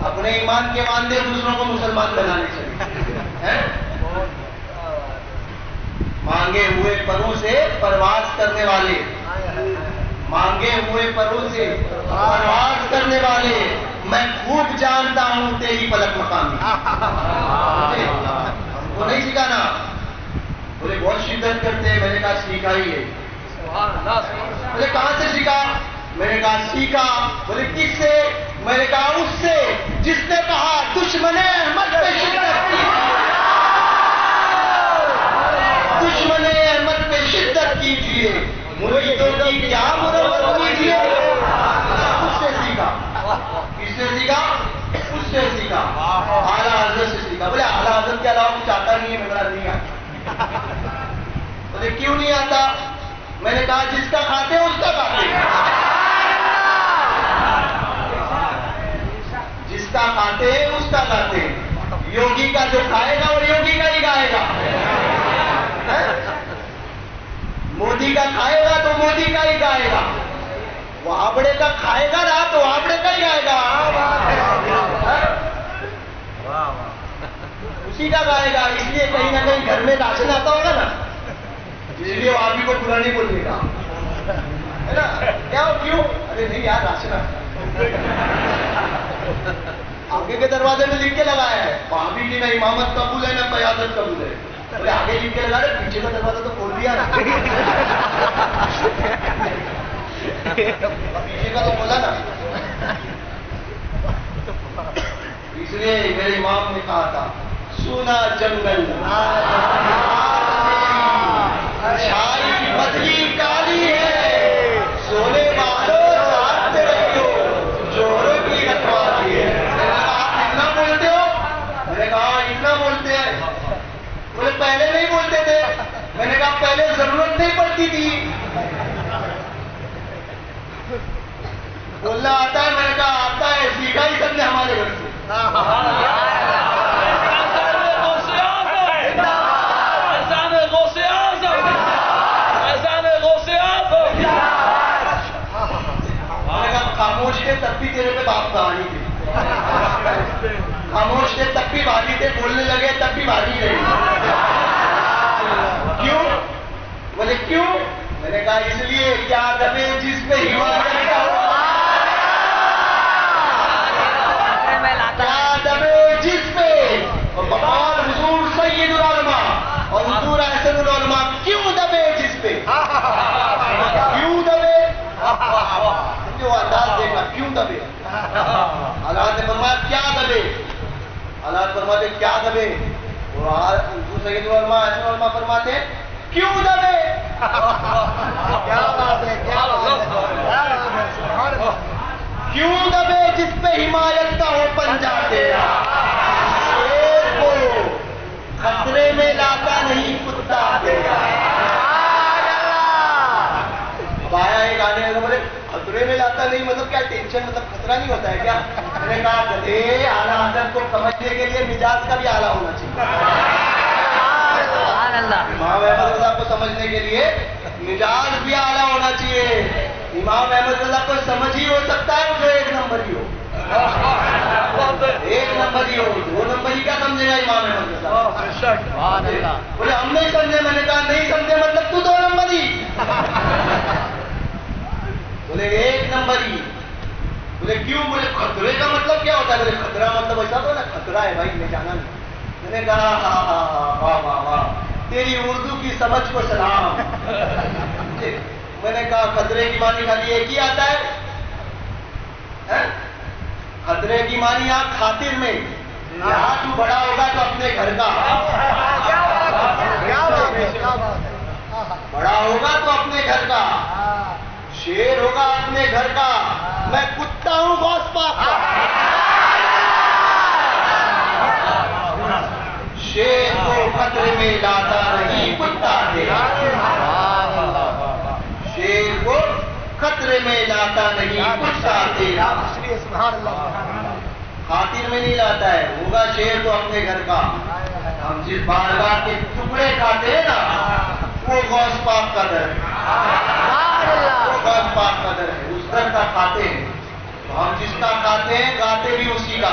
اپنے ایمان کے وعدے دوسروں کو مسلمان بنانے چلے، مانگے ہوئے پروں سے پرواز کرنے والے، مانگے ہوئے پروں سے پرواز کرنے والے، میں خوب جانتا ہوں تیری پلک مقامی، وہ نہیں سکھانا، بولے بہت شدت کرتے ہیں، میں نے کہا سیکھا ہی ہے، بولے کہاں سے سیکھا؟ میں نے کہا سیکھا، بولے کس سے؟ میں نے کہا اس سے جس نے کہا دشمن احمد پہ شدت کی، دشمن احمد پہ شدت کیجیے، مریدوں کی کیا مرمت کیجیے، اس سے سیکھا، کس سے سیکھا؟ اس سے سیکھا، اعلیٰ حضرت سے سیکھا۔ بولے اعلیٰ حضرت کے علاوہ کچھ آتا نہیں ہے، میرا نہیں آتا، بولے کیوں نہیں آتا؟ میں نے کہا جس کا کھاتے ہیں اس کا کھاتے ہیں، جس کا کھاتے ہیں اس کا کھاتے ہیں، یوگی کا جو کھائے گا وہ یوگی کا ہی گائے گا، مودی کا کھائے گا تو مودی کا ہی گائے گا، وہ آبڑے کا کھائے گا نا تو آبڑے کا ہی گائے گا، اسی کا گائے گا۔ اس لیے کہیں نہ کہیں گھر میں راشن آتا ہوگا نا، اس لیے وہ آپ ہی کو برا نہیں بولنے کا، ہے نا؟ کیا ہو کیوں؟ ارے نہیں یار راشن آگے کے دروازے میں لکھ کے لگایا ہے، وہاں بھی کہ نہ امامت قبول ہے نہ قیادت قبول ہے، بولے آگے لکھ کے لگا رہے، پیچھے کا دروازہ تو کھول دیا نا، پیچھے کا تو کھولا نا۔ اس لیے میرے امام نے کہا تھا سونا جنگل چھائی بدلی کالی ہے، سونے والوں ساتھ رکھو چوروں کی رکھوالی ہے۔ آپ اتنا بولتے ہو؟ میں نے کہا اتنا بولتے ہیں، بولے پہلے نہیں بولتے تھے، میں نے کہا پہلے ضرورت نہیں پڑتی تھی، بولنا آتا ہے؟ میں نے کہا آتا ہے، سیکھا ہی سب نے ہمارے گھر سے۔ خاموش تھے تب بھی تیرے پہ باپ کہانی تھی، خاموش تھے تب بھی بھاگی تھے، بولنے لگے تب انداز دیکھا کیوں دبے. حضرات نے فرمایا کیا دبے؟ حضرات فرماتے کیا دبے؟ اور دوسرے کے علماء فرماتے ہیں کیوں دبے؟ کیا بات ہے، کیا بات ہے، کیا بات ہے، سبحان اللہ. کیوں دبے جس پہ حمایت کا ہو پنجہ تیرا. شیر کو خطرے میں لاتا نہیں کتا تیرا. اب آیا ایک آنے لگا بولے خطرے میں لاتا نہیں مطلب کیا ٹینشن مطلب خطرہ نہیں ہوتا ہے کیا؟ میں نے کہا گدھے اعلیٰ حضرت کو سمجھنے کے لیے مزاج کا بھی اعلیٰ ہونا چاہیے. امام احمد رضا کو سمجھنے کے لیے مزاج بھی اعلیٰ ہونا چاہیے. امام احمد رضا کو سمجھ ہی ہو سکتا ہے جو ایک نمبر ہی ہو. ایک نمبر ہی ہو، دو نمبر ہی کیا سمجھے گا امام احمد رضا؟ بولے ہم نہیں سمجھے. میں نے کہا نہیں سمجھے مطلب تو دو نمبر ہی. بولے ایک نمبر ہی. بولے کیوں؟ بولے خطرے کا مطلب کیا ہوتا ہے؟ بولے خطرہ مطلب ایسا تو نا خطرہ ہے بھائی میں جانا نہیں. میں نے کہا ہاں ہاں واہ واہ واہ تیری اردو کی سمجھ کو سلام. میں نے کہا خطرے کی معنی خالی ایک ہی آتا ہے. خطرے کی معنی آپ خاطر میں یہاں تو بڑا ہوگا تو اپنے گھر کا. کیا بات ہے، کیا بات ہے. بڑا ہوگا تو اپنے گھر کا. شیر ہوگا اپنے گھر کا. میں کتا ہوں غوث پاک کا. شیر کو خطرے میں لاتا نہیں کتا تیرا. شیر کو خطرے میں لاتا نہیں کتا تیرا. سبحان اللہ. خاطر میں نہیں لاتا ہے. ہوگا شیر تو اپنے گھر کا. ہم جس بارگاہ کے ٹکڑے کھاتے ہیں نا وہ غوث پاک کا در ہے. وہ غوث پاک کا در ہے. اس در کا کھاتے ہیں. ہم جس کا کھاتے ہیں گاتے بھی اسی کا.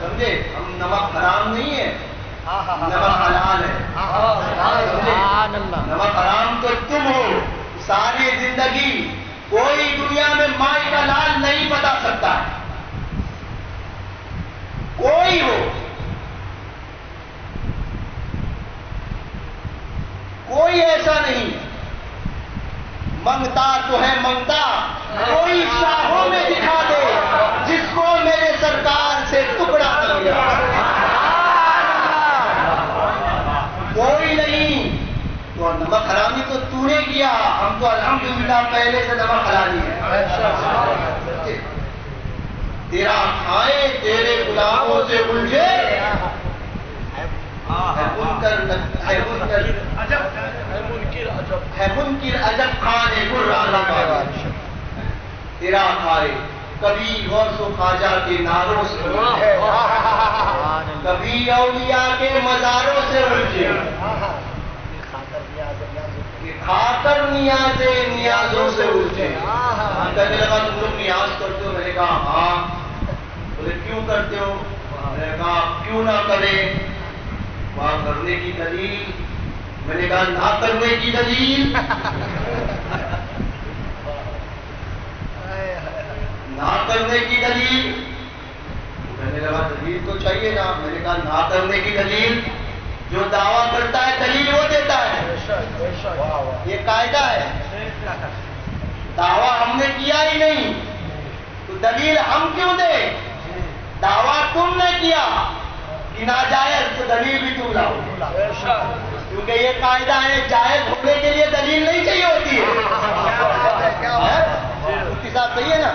سمجھے؟ ہم نمک حرام نہیں ہے، نمک حلال ہے. نمک حرام تو تم ہو. ساری زندگی کوئی دنیا میں مائی کا لال نہیں بتا سکتا. کوئی ہو، کوئی ایسا نہیں. منگتا تو ہے منگتا. کوئی شاہوں میں دکھا دے جس کو میرے سرکار سے ٹکڑا ملا. کوئی نہیں. تو نمک حرامی تو تو نے کیا. ہم تو الحمدللہ پہلے سے نمک حلالی ہے. تیرا کھائے تیرے غلاموں سے الجھے ہے منکر عجب خانے قرآن کا. تیرا کھائے کبھی غوث و خواجہ کے ناروں سے الجھے، کبھی اولیاء کے مزاروں سے الجھے. کھا کر نیازوں سے الجھے. کہنے لگا تم لوگ نیاز کرتے ہو؟ میں نے کہا ہاں. بولے کیوں کرتے ہو؟ میں نے کہا کیوں نہ کرے. وہاں کرنے کی دلیل. میں نے کہا نہ کرنے کی دلیل. نہ کرنے کی دلیل. کہنے لگا دلیل تو چاہیے نا. میں نے کہا نہ کرنے کی دلیل. جو دعویٰ کرتا ہے دلیل وہ دیتا ہے. یہ قاعدہ ہے. دعویٰ ہم نے کیا ہی نہیں تو دلیل ہم کیوں دیں؟ دعویٰ تم نے کیا کہ ناجائز تو دلیل بھی تم لاؤ. کیونکہ یہ قاعدہ ہے جائز ہونے کے لیے دلیل نہیں چاہیے ہوتی ہے. مفتی صاحب صحیح ہے نا؟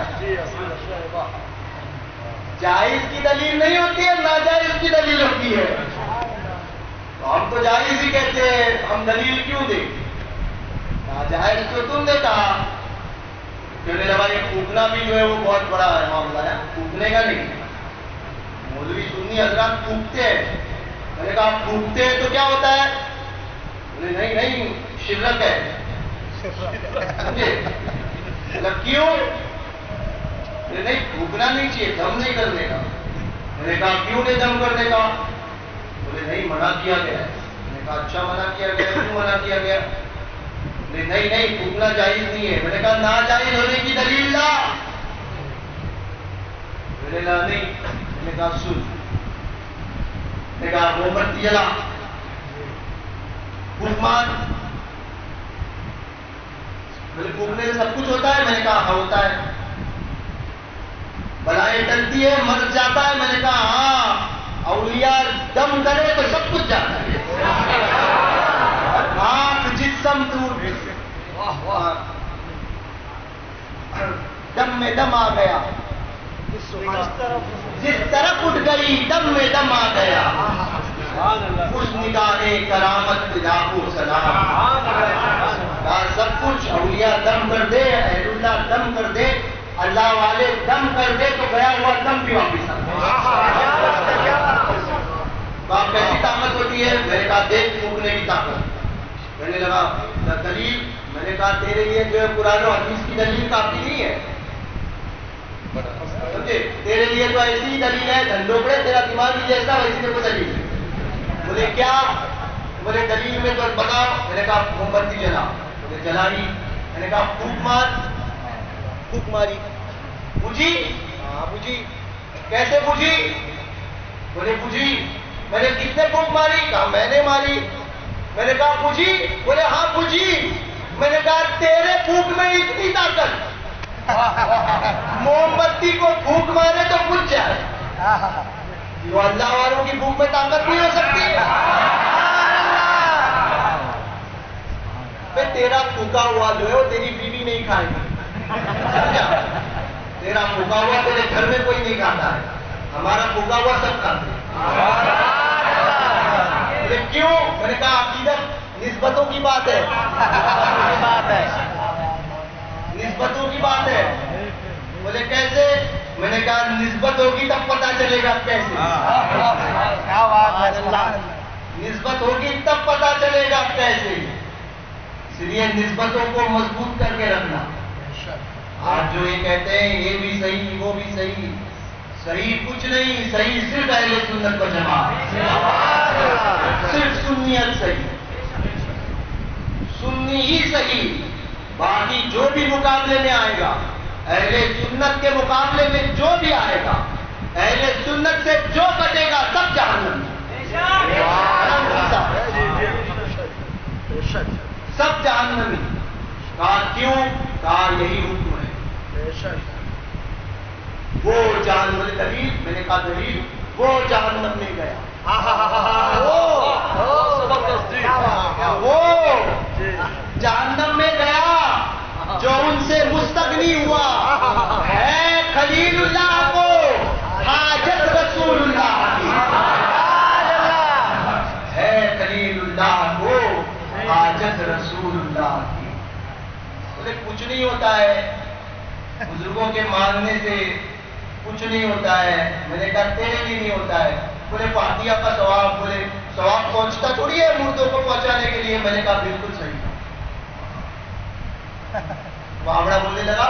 جائز کی دلیل نہیں ہوتی ہے، ناجائز کی دلیل ہوتی ہے. تو ہم تو جائز ہی کہتے ہیں. ہم دلیل کیوں دیں؟ ناجائز تو تم نے کہا. کہنے لگا یہ پھونکنا بھی جو ہے وہ بہت بڑا ہے معاملہ ہے. پھونکنے کا نہیں. مولوی سنی حضرات پھونکتے ہیں. میں نے کہا پھونکتے ہیں تو کیا ہوتا ہے؟ بولے نہیں نہیں شرک ہے. سمجھے؟ کیوں؟ بولے نہیں پھونکنا نہیں چاہیے، دم نہیں کرنے کا. میں نے کہا کیوں نہیں دم کرنے کا؟ بولے نہیں منع کیا گیا ہے. میں نے کہا اچھا منع کیا گیا، کیوں منع کیا گیا؟ نہیں نہیں پھونکنا جائز نہیں ہے. میں نے کہا ناجائز ہونے کی دلیل لا. میں نے کہا نہیں. میں نے کہا سن. میں نے کہا موم بتی جلا، پھونک. بولے پھونکنے سے سب کچھ ہوتا ہے؟ میں نے کہا ہاں ہوتا ہے. بلائیں ٹلتی ہے، مرض جاتا ہے. میں نے کہا ہاں، اولیاء دم کرے تو سب کچھ جاتا ہے. آنکھ جسم ٹوٹ، دم میں دم آ گیا، جس طرف اٹھ گئی دم میں دم آ گیا. اس نگاہ کرامت لاکھوں سلام. سب کچھ اولیاء دم کر دے، اہل اللہ دم کر دے، اللہ والے دم کر دے تو گیا ہوا دم بھی واپس آ گیا. آپ کیسی طاقت ہوتی ہے؟ میں نے کہا دیکھ پھونکنے کی طاقت. میں نے لگا دلیل، میں نے کہا تیرے لیے جو ہے قرآن و حدیث کی دلیل کافی نہیں ہے، سمجھے؟ تیرے لیے تو ایسی ہی دلیل ہے، دھندوکڑے تیرا دماغ ہی جیسا ویسی دیکھو دلیل ہے. بولے کیا؟ بولے دلیل میں تو بتاؤ. میں نے کہا موم بتی جلا. بولے جلائی. میں نے کہا پھونک مار. پھونک ماری. بجھی؟ ہاں بجھی. کیسے بجھی؟ بولے بجھی. میں نے کتنے پھونک ماری؟ کہا میں نے ماری. میں نے کہا بجھی؟ بولے ہاں بجھی. میں نے کہا تیرے پھونک میں اتنی طاقت، موم بتی کو پھونک مارے تو بجھ جائے، تو اللہ والوں کی بھوک میں طاقت نہیں ہو سکتی. تیرا پھونکا ہوا جو ہے وہ تیری بیوی نہیں کھائے گی. تیرا پھونکا ہوا تیرے گھر میں کوئی نہیں کھاتا ہے، ہمارا پھونکا ہوا سب کھاتے ہیں. کیوں؟ میں نے کہا عقیدت نسبتوں کی بات ہے، نسبتوں کی بات ہے. بولے کیسے؟ میں نے کہا نسبت ہوگی تب پتا چلے گا کیسے. نسبت ہوگی تب پتا چلے گا کیسے. اس لیے نسبتوں کو مضبوط کر کے رکھنا. آج جو یہ کہتے ہیں یہ بھی صحیح وہ بھی صحیح، صحیح کچھ نہیں، صحیح صرف اہل سنت و جماعت، صرف سنیت صحیح، سنی ہی صحیح. باقی جو بھی مقابلے میں آئے گا، اہل سنت کے مقابلے میں جو بھی آئے گا، اہل سنت سے جو بچے گا سب جہنم، سب جہنمی. کہا کیوں؟ کہا یہی حکم ہے. وہ جہنم دلیل. میں نے کہا دلیل. وہ جہنم میں گیا، وہ جہنم میں گیا جو ان سے مستغنی ہوا. ہے خلیل اللہ کو حاجت رسول اللہ کی، ہے خلیل اللہ کو حاجت رسول اللہ کی. بولے کچھ نہیں ہوتا ہے، بزرگوں کے ماننے سے کچھ نہیں ہوتا ہے. میں نے کہا تیرے لیے نہیں ہوتا ہے. بولے فاتحہ کا ثواب، بولے ثواب پہنچتا تھوڑی ہے مردوں کو پہنچانے کے لیے. میں نے کہا بالکل صحیح. بابڑا بولنے لگا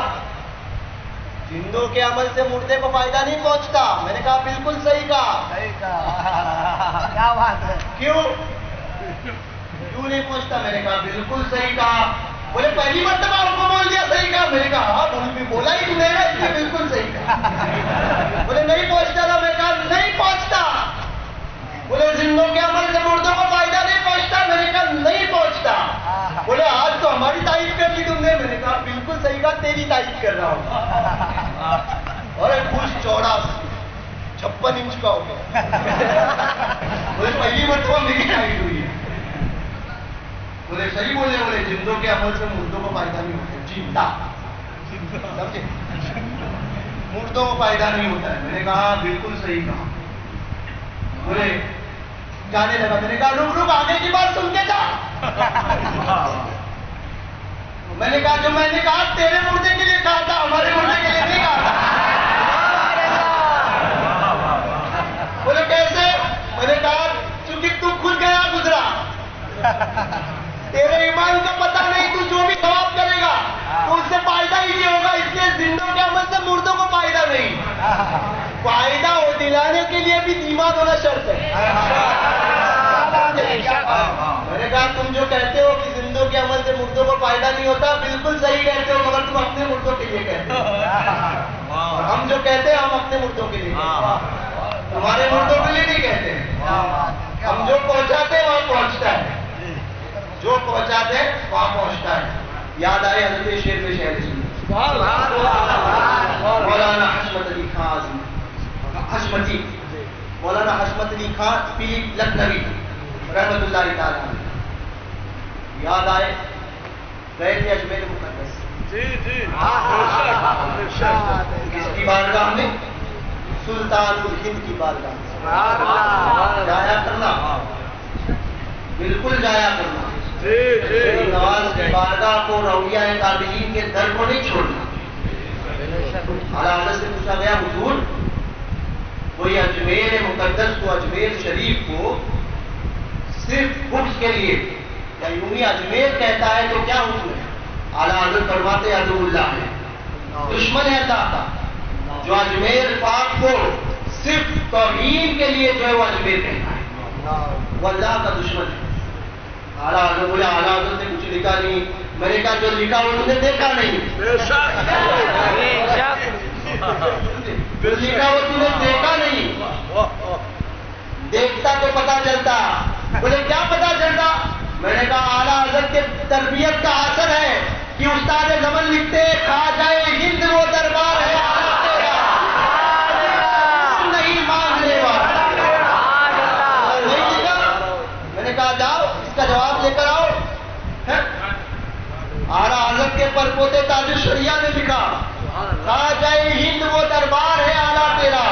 زندوں کے عمل سے مردے کو فائدہ نہیں پہنچتا. میں نے کہا بالکل صحیح کہا. کیا بات ہے؟ کیوں نہیں پہنچتا؟ میں نے کہا بالکل صحیح کہا. بولے پہلی مرتبہ آپ کو بول دیا صحیح کہا. میں نے کہا ہاں بول بھی بولا ہی تمہیں نا، اس لیے بالکل صحیح کہا. بولے نہیں پہنچتا تھا. میں کہا نہیں پہنچتا. بولے زندوں کے عمل سے مردوں کو فائدہ نہیں پہنچتا. میں نے کہا نہیں پہنچتا. بولے آج تو ہماری تعریف کر لی تم نے. میں نے کہا بالکل صحیح کہا، تیری تعریف کر رہا ہوں. اور خوش چوڑا 56 انچ کا ہو گیا. بولے پہلی مرتبہ میری تعریف ہوئی ہے. بولے صحیح بولے. بولے زندوں کے عمل سے مردوں کو فائدہ نہیں ہوتا. زندہ سمجھے، مردوں کو فائدہ نہیں ہوتا ہے. میں نے کہا بالکل صحیح کہا. بولے جانے لگا. میں نے کہا رک رک آگے کی بات سن کے جا. میں نے کہا جو میں نے کہا تیرے مردے کے لیے کہا تھا، ہمارے مردے کے لیے نہیں کہا تھا. بولے کیسے؟ میں نے کہا چونکہ تو خود گیا گزرا، تیرے ایمان کا پتہ نہیں، تو جو بھی ثواب کرے گا تو اس سے فائدہ ہی نہیں ہوگا. اس لیے زندوں کے عمل سے مردوں کو فائدہ نہیں. فائدہ ہو دلانے کے لیے بھی دماغ ہونا شرط ہے. میں نے کہا تم جو کہتے ہو کہ زندوں کے عمل سے مردوں کو فائدہ نہیں ہوتا، بالکل صحیح کہتے ہو، مگر تم اپنے مردوں کے لیے کہتے ہو. ہم جو کہتے ہیں ہم اپنے مردوں کے لیے کہتے ہیں، تمہارے مردوں کے لیے نہیں کہتے ہیں. ہم جو پہنچاتے ہیں وہاں پہنچتا ہے، جو پہنچاتے ہیں وہاں پہنچتا ہے. یاد آئے حضرت شیر میں شہر سنت مولانا حشمت علی خان حشمتی مولانا حشمت علی خان پیلی لکھنوی رحمت اللہ تعالیٰ یاد آئے گئے تھے اجمیر مقدس جی جی کس کی بارگاہ میں؟ سلطان الہند کی بارگاہ میں جایا کرنا بالکل جایا کرنا نواز کی بارگاہ کو رویہ قابلین کے در کو نہیں چھوڑنا اعلیٰ حضرت سے پوچھا گیا حضور کوئی اجمیر مقدس کو اجمیر شریف کو صرف بکس کے لیے یا یونی اجمیر کہتا ہے تو کیا حکم ہے؟ اعلیٰ حضرت فرماتے عدو اللہ ہے دشمن ہے اللہ کا جو اجمیر پاک کو صرف توہین کے لیے جو ہے وہ اجمیر کہتا ہے وہ اللہ کا دشمن ہے اعلیٰ حضرت بولے اعلیٰ حضرت نے کچھ لکھا نہیں میں نے کہا جو لکھا وہ تم نے دیکھا نہیں جو لکھا وہ تم نے دیکھا نہیں دیکھتا تو پتا چلتا بولے کیا پتا چلتا میں نے کہا اعلیٰ حضرت کے تربیت کا اثر ہے کہ استاد زمن لکھتے خواجہ ہند وہ دربار ہے نہیں مانگنے والا نہیں لکھا میں نے کہا جاؤ اس کا جواب لے کر آؤ اعلیٰ حضرت کے پرپوتے تاج الشریعہ نے لکھا خواجہ ہند وہ دربار ہے اعلیٰ تیرا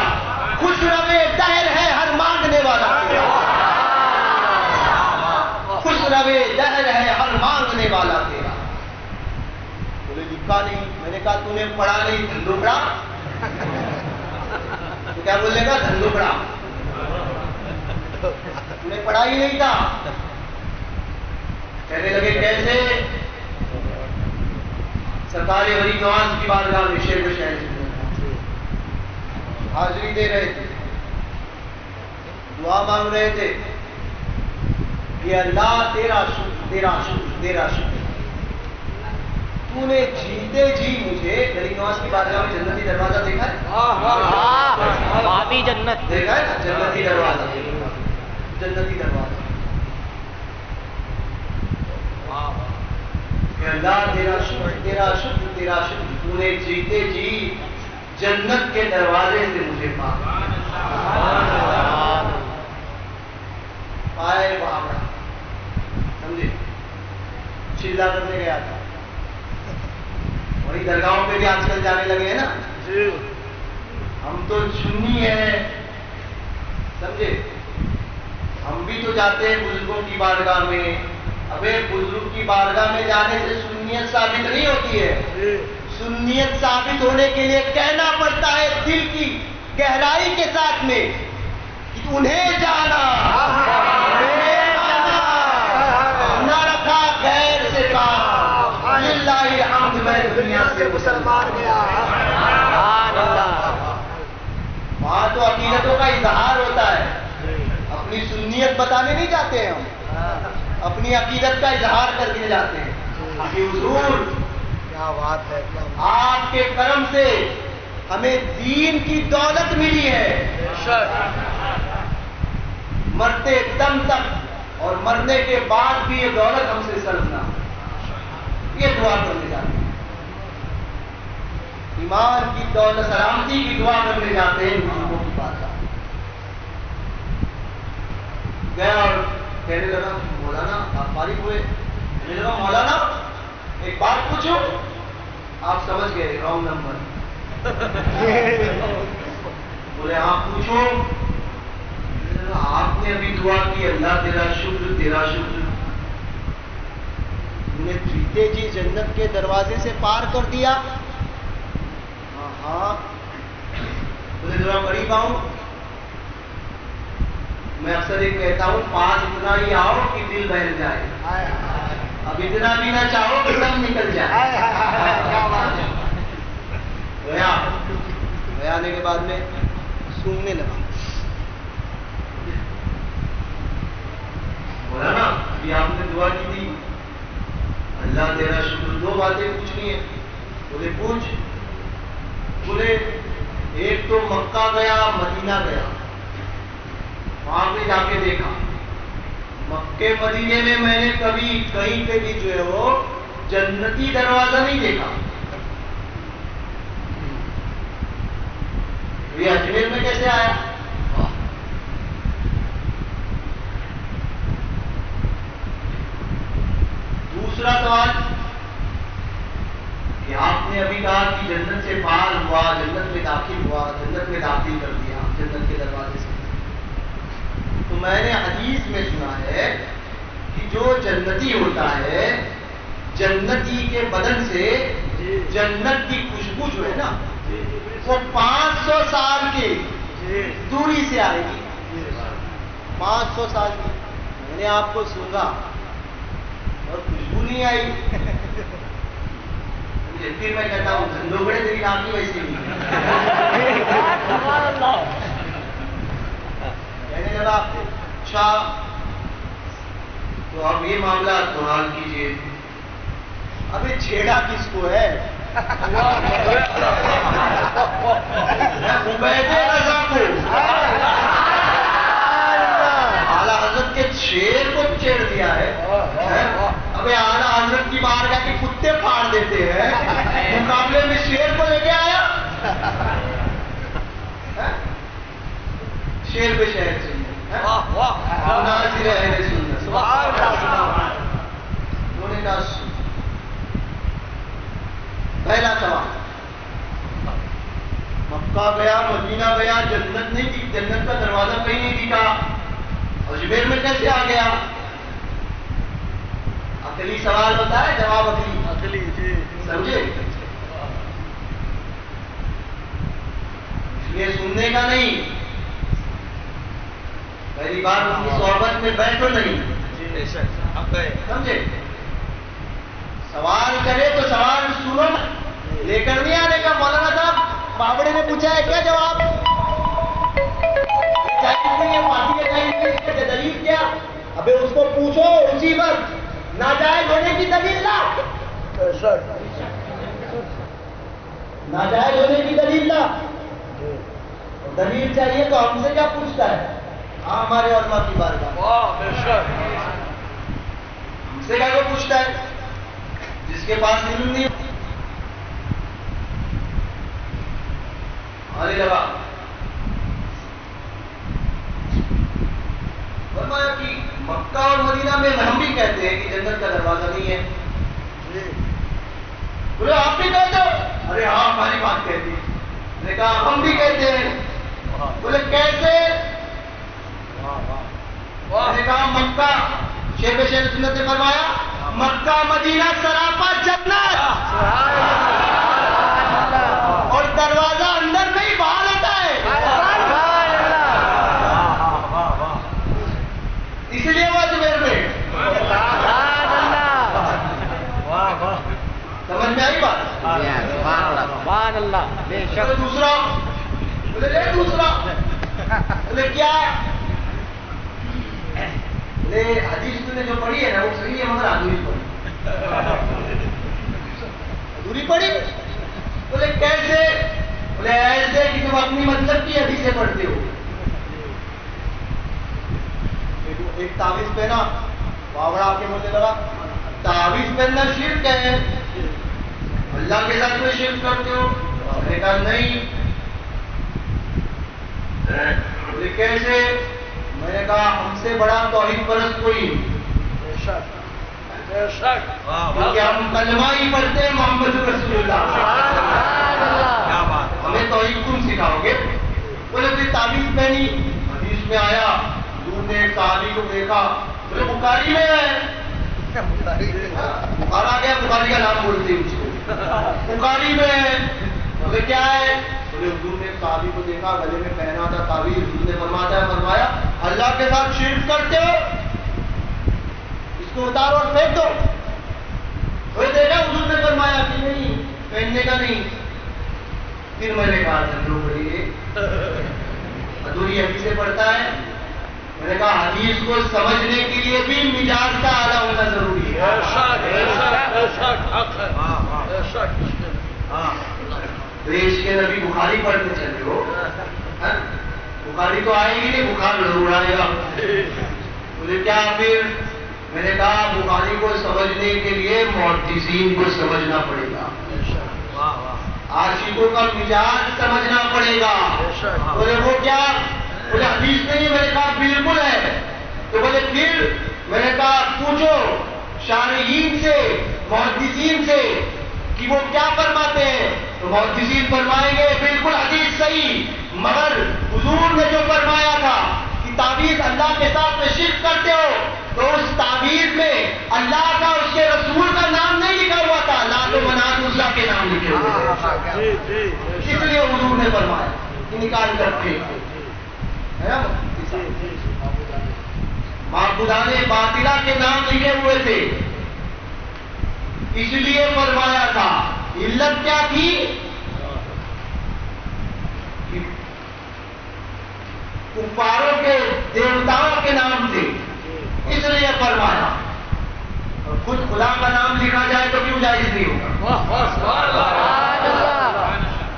خوش روے دہر ہے ہر مانگنے والا خوش روے دہر ہے ہر مانگنے والا تیرا بولے لکھا نہیں میں نے کہا تو نے پڑھا نہیں دھندوکڑا تو کیا بولے گا دھندوکڑا تو نے پڑھا ہی نہیں تھا کہنے لگے کیسے سرکار ولی نواز کی بارگاہ میں شعر و شاعری حاضری دے رہے تھے دعا مانگ رہے تھے کہ اللہ تیرا شکر تیرا شکر تیرا شکر تو نے جیتے جی مجھے غریب نواز کی بارگاہ میں جنتی دروازہ دیکھا ہے بابی جنت دیکھا ہے نا جنتی دروازہ جنتی دروازہ کہ اللہ تیرا شکر تیرا شکر تیرا شکر تو نے جیتے جی جنت کے دروازے سے مجھے پائے بابا سمجھے چلا کرنے گیا تھا وہی درگاہوں پہ بھی آج کل جانے لگے ہیں نا ہم تو سنی ہیں سمجھے ہم بھی تو جاتے ہیں بزرگوں کی بارگاہ میں ابے بزرگ کی بارگاہ میں جانے سے سنیت ثابت نہیں ہوتی ہے سنیت ثابت ہونے کے لیے کہنا پڑتا ہے دل کی گہرائی کے ساتھ میں کہ انہیں جانا نہ رکھا غیر سے کام للہ الحمد میں دنیا سے مسلمان گیا وہاں تو عقیدتوں کا اظہار ہوتا ہے اپنی سنیت بتانے نہیں جاتے ہیں ہم اپنی عقیدت کا اظہار کر کے جاتے ہیں کہ حضور کیا بات ہے آپ کے کرم سے ہمیں دین کی دولت ملی ہے مرتے دم تک اور مرنے کے بعد بھی یہ دولت ہم سے سلب نہ ہو یہ دعا کرنے جاتے ہیں ایمان کی دولت سلامتی کی دعا کرنے جاتے ہیں بزرگوں کی بات گیا اور کہنے لگا مولانا آپ فارغ ہوئے کہنے لگا مولانا ایک بات پوچھو آپ سمجھ گئے رانگ نمبر بولے آپ پوچھو آپ نے ابھی دعا کی اللہ تیرا شکر تیرا شکر انہیں جیتے جی جنت کے دروازے سے پار کر دیا ہاں بولے ذرا قریب آؤں میں اکثر ایک کہتا ہوں پاس اتنا ہی آؤ کہ دل بہل جائے اب اتنا بھی نہ چاہو کہ دم نکل جائے گیا آنے کے بعد میں سونگنے لگا بولا نا ابھی آپ نے دعا کی تھی اللہ تیرا شکر دو باتیں پوچھنی ہیں بولے پوچھ بولے ایک تو مکہ گیا مدینہ گیا وہاں پہ جا کے دیکھا مکے مدینے میں نے کبھی کہیں پہ بھی جو ہے وہ جنتی دروازہ نہیں دیکھا تو یہ اجمیر میں کیسے آیا؟ دوسرا سوال کہ آپ نے ابھی کہا کہ جنت سے پار ہوا، جنت میں داخل ہوا، جنت میں داخل کر دیا جنت کے دروازے سے. تو میں نے حدیث میں سنا ہے کہ جو جنتی ہوتا ہے، جنتی کے بدن سے جنت کی خوشبو جو ہے نا وہ 500 سال کی دوری سے آئے گی. 500 سال کی. میں نے آپ کو سنا اور خوشبو نہیں آئی. پھر میں کہتا ہوں دھندو بڑے تیری نام کی ویسی نہیں. کہنے لگا اچھا تو اب یہ معاملہ تو حال کیجیے، ابھی چھیڑا کس کو ہے؟ عبید رضا کو. اعلیٰ حضرت کے شیر کو چھیڑ دیا ہے. ابھی اعلیٰ حضرت کی بارگاہ کے کتے پھاڑ دیتے ہیں، مقابلے میں شیر کو لے کے آیا. شیر پہ شہر سے پہلا سوال، مکہ گیا، مدینہ گیا، جنت نہیں تھی، جنت کا دروازہ کہیں نہیں دکھا، اجمیر میں کیسے آ گیا؟ عقلی سوال ہوتا ہے، جواب عقلی. سمجھے؟ اس لیے سننے کا نہیں، پہلی بار اس کی صحبت میں بیٹھو نہیں. سمجھے؟ سوال کرے تو سوال سنو، لے کر نہیں آنے کا. مولانا صاحب بابڑے نے پوچھا ہے کیا جواب؟ دلیل کیا؟ ابھی اس کو پوچھو اسی وقت. ناجائز ہونے کی دلیل لا، ناجائز ہونے کی دلیل لا. دلیل چاہیے تو ہم سے کیا پوچھتا ہے؟ ہاں ہمارے علماء کی بارگاہ ہم سے کیا کو پوچھتا ہے؟ جس کے پاس علم نہیں. ارے لگا فرمایا کہ مکہ اور مدینہ میں ہم بھی کہتے ہیں کہ جنت کا دروازہ نہیں ہے. بولے آپ بھی کہتے ہو؟ ارے ہاں ہماری بات کہتی ہے. میں نے کہا ہم بھی کہتے ہیں. بولے کیسے؟ میں نے کہا مکہ، شیخ شیخ سنت نے فرمایا مکہ مدینہ سراپا جنت، اور دروازہ اندر نہیں باہر ہوتا ہے. اس لیے وہ اجمیر میں. سمجھ میں آئی بات؟ سبحان اللہ. بے شک. دوسرا بولے لے دوسرا. بولے کیا؟ بولے حدیث تم نے جو پڑھی ہے نا وہ صحیح ہے مگر ادھوری پڑھی. ادھوری پڑھی؟ بولے کیسے؟ بولے ایسے کہ تم اپنی مطلب کی حدیثیں پڑھتے ہو. ایک تعویذ پہنا، باوڑا آ کے مجھے لگا تعویذ پہننا شرک ہے، اللہ کے ساتھ میں شرک کرتے ہو. میں نے کہا نہیں. بولے کیسے؟ میں نے کہا ہم سے بڑا توحید پرست کوئی کیونکہ ہم کلمہ ہی پڑھتے ہیں محمد رسول اللہ. ہمیں توحید تم سکھاؤ گے؟ بولے پھر تعویذ پہنی، حدیث میں آیا، دور نے ایک صحابی کو دیکھا. بولے بخاری میں ہے. بخار آ گیا، بخاری کا نام بولتے ہیں اس کو. بخاری میں ہے. بولے کیا ہے؟ بولے حضور نے ایک صحابی کو دیکھا، گلے میں پہنا تھا تعویذ. حضور نے فرمایا اللہ کے ساتھ شرک کرتے ہو، اس کو اتارو اور پھینک دو. وہ دیکھا حضور نے فرمایا کہ نہیں پہننے کا نہیں. پھر میں نے کہا دھندو بڑی ادھوری حدیثیں پڑھتا ہے. میں نے کہا حدیث کو سمجھنے کے لیے بھی مزاج کا اعلیٰ ہونا ضروری ہے. دیش کے نبی بخاری پڑھتے چلے ہو، بخاری تو آئے گی نہیں، بخار ضرور آئے گا. مجھے کیا پھر؟ میں نے کہا بخاری کو سمجھنے کے لیے محدثین کو سمجھنا پڑے گا. عاشقوں کا مزاج سمجھنا پڑے گا. بولے وہ کیا؟ بولے حدیث نہیں ہے. میں نے کہا بالکل ہے. تو بولے پھر؟ میں نے کہا پوچھو شارحین سے، محدثین سے کہ وہ کیا فرماتے ہیں. تو محدثین فرمائیں گے بالکل حدیث صحیح، مگر حضور نے جو فرمایا تھا کہ تعویذ اللہ کے ساتھ میں شرک کرتے ہو، تو اس تعویذ میں اللہ کا اس کے رسول کا نام نہیں لکھا ہوا تھا، لات و منات عزا کے نام لکھے ہوئے تھے. اس لیے حضور نے فرمایا نکال کر پھینک ہے نا. معبودان باطلہ کے نام لکھے ہوئے تھے، اس لیے فرمایا تھا. علت کیا تھی؟ کفاروں کے دیوتاؤں کے نام تھے، اس لیے فرمایا. اور خود خدا کا نام لکھا جائے تو کیوں جائز نہیں ہوگا؟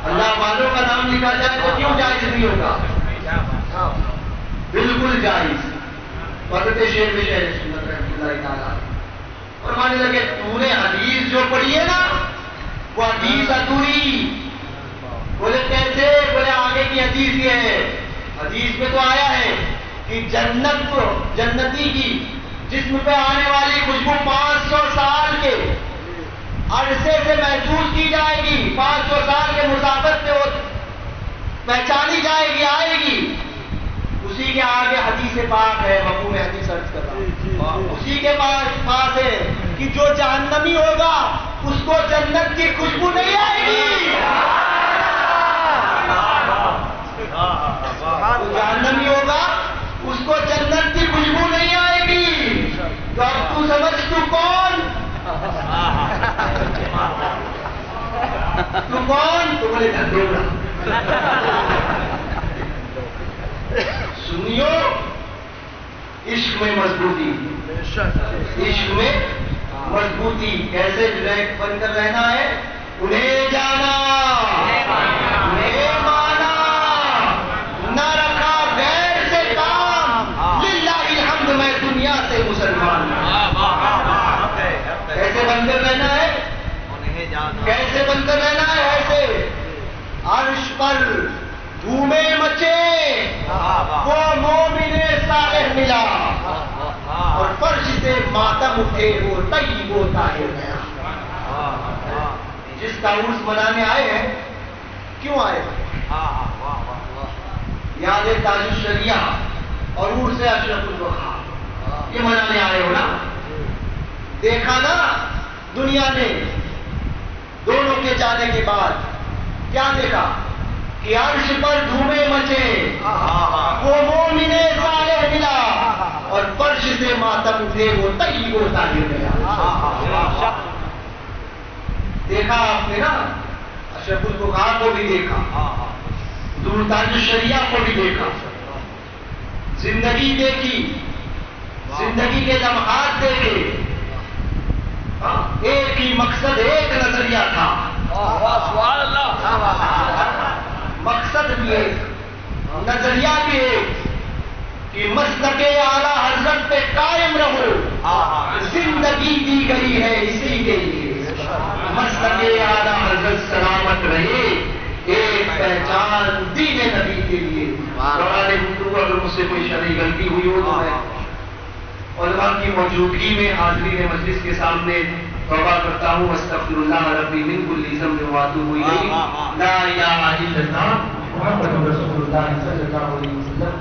اللہ والوں کا نام لکھا جائے تو کیوں جائز نہیں ہوگا؟ بالکل جائز. حضرت شیخ شہر سنت رحمۃ اللہ تعالیٰ فرمانے لگے تو نے حدیث جو پڑھی ہے نا وہ حدیث ادھوری. بولے کیسے؟ بولے آگے کی حدیث یہ ہے، حدیث میں تو آیا ہے کہ جنتی کی جسم پہ آنے والی خوشبو 500 سال کے عرصے سے محسوس کی جائے گی. 500 سال کے مسافت پہ وہ پہچانی جائے گی، آئے گی. اسی کے آگے حدیث پاک ہے، مفہوم حدیث عرض کر رہا ہوں. اسی کے پاس ہے کہ جو جہنمی ہوگا اس کو جنت کی خوشبو نہیں آئے گی. جو جہنمی ہوگا اس کو جنت کی خوشبو نہیں آئے گی. تو اب تو سمجھ تو کون؟ تو کون؟ تو بولے دھندوڑا. سنیو، عشق میں مضبوطی، عشق میں مضبوطی. کیسے بن کر رہنا ہے؟ انہیں جانا، انہیں مانا، نہ رکھا غیر سے کام. للہ الحمد میں دنیا سے مسلمان ہوں. کیسے بن کر رہنا ہے؟ کیسے بن کر رہنا ہے؟ ایسے عرش پر دھومیں مچے وہ مومن صالح ملا، اور فرش سے ماتم اٹھے وہ طیب و طاہر گیا. جس کا عرس منانے آئے ہیں، کیوں آئے ہیں؟ یاد تاج الشریعہ اور عرس اشرف الرخا، یہ منانے آئے ہو نا. دیکھا نا دنیا نے دونوں کے جانے کے بعد کیا دیکھا کہ عرش پر دھومیں مچے وہ مومن صالح ملا، اور فرش سے ماتم اٹھے وہ طیب و طاہر گیا. دیکھا آپ نے نا اشرف الرخا کو بھی دیکھا، دور تاج الشریعہ کو بھی دیکھا. زندگی دیکھی، زندگی کے لمحات دیکھے. ایک ہی مقصد، ایک نظریہ تھا. مقصد بھی ایک، نظریہ بھی ایک کہ مسلک اعلیٰ حضرت پہ قائم رہو. زندگی دی گئی ہے اسی کے لیے، مسلک اعلیٰ حضرت سلامت رہے، ایک پہچان دین نبی کے لیے. اگر مجھ سے کوئی شرعی غلطی ہوئی ہو تو میں علماء کی موجودگی میں حاضرین مجلس کے سامنے توبہ کرتا ہوں. استغفر اللہ ربی من کل ذنب واتوب الیہ. لا الہ الا اللہ محمد رسول اللہ صلی اللہ علیہ وسلم.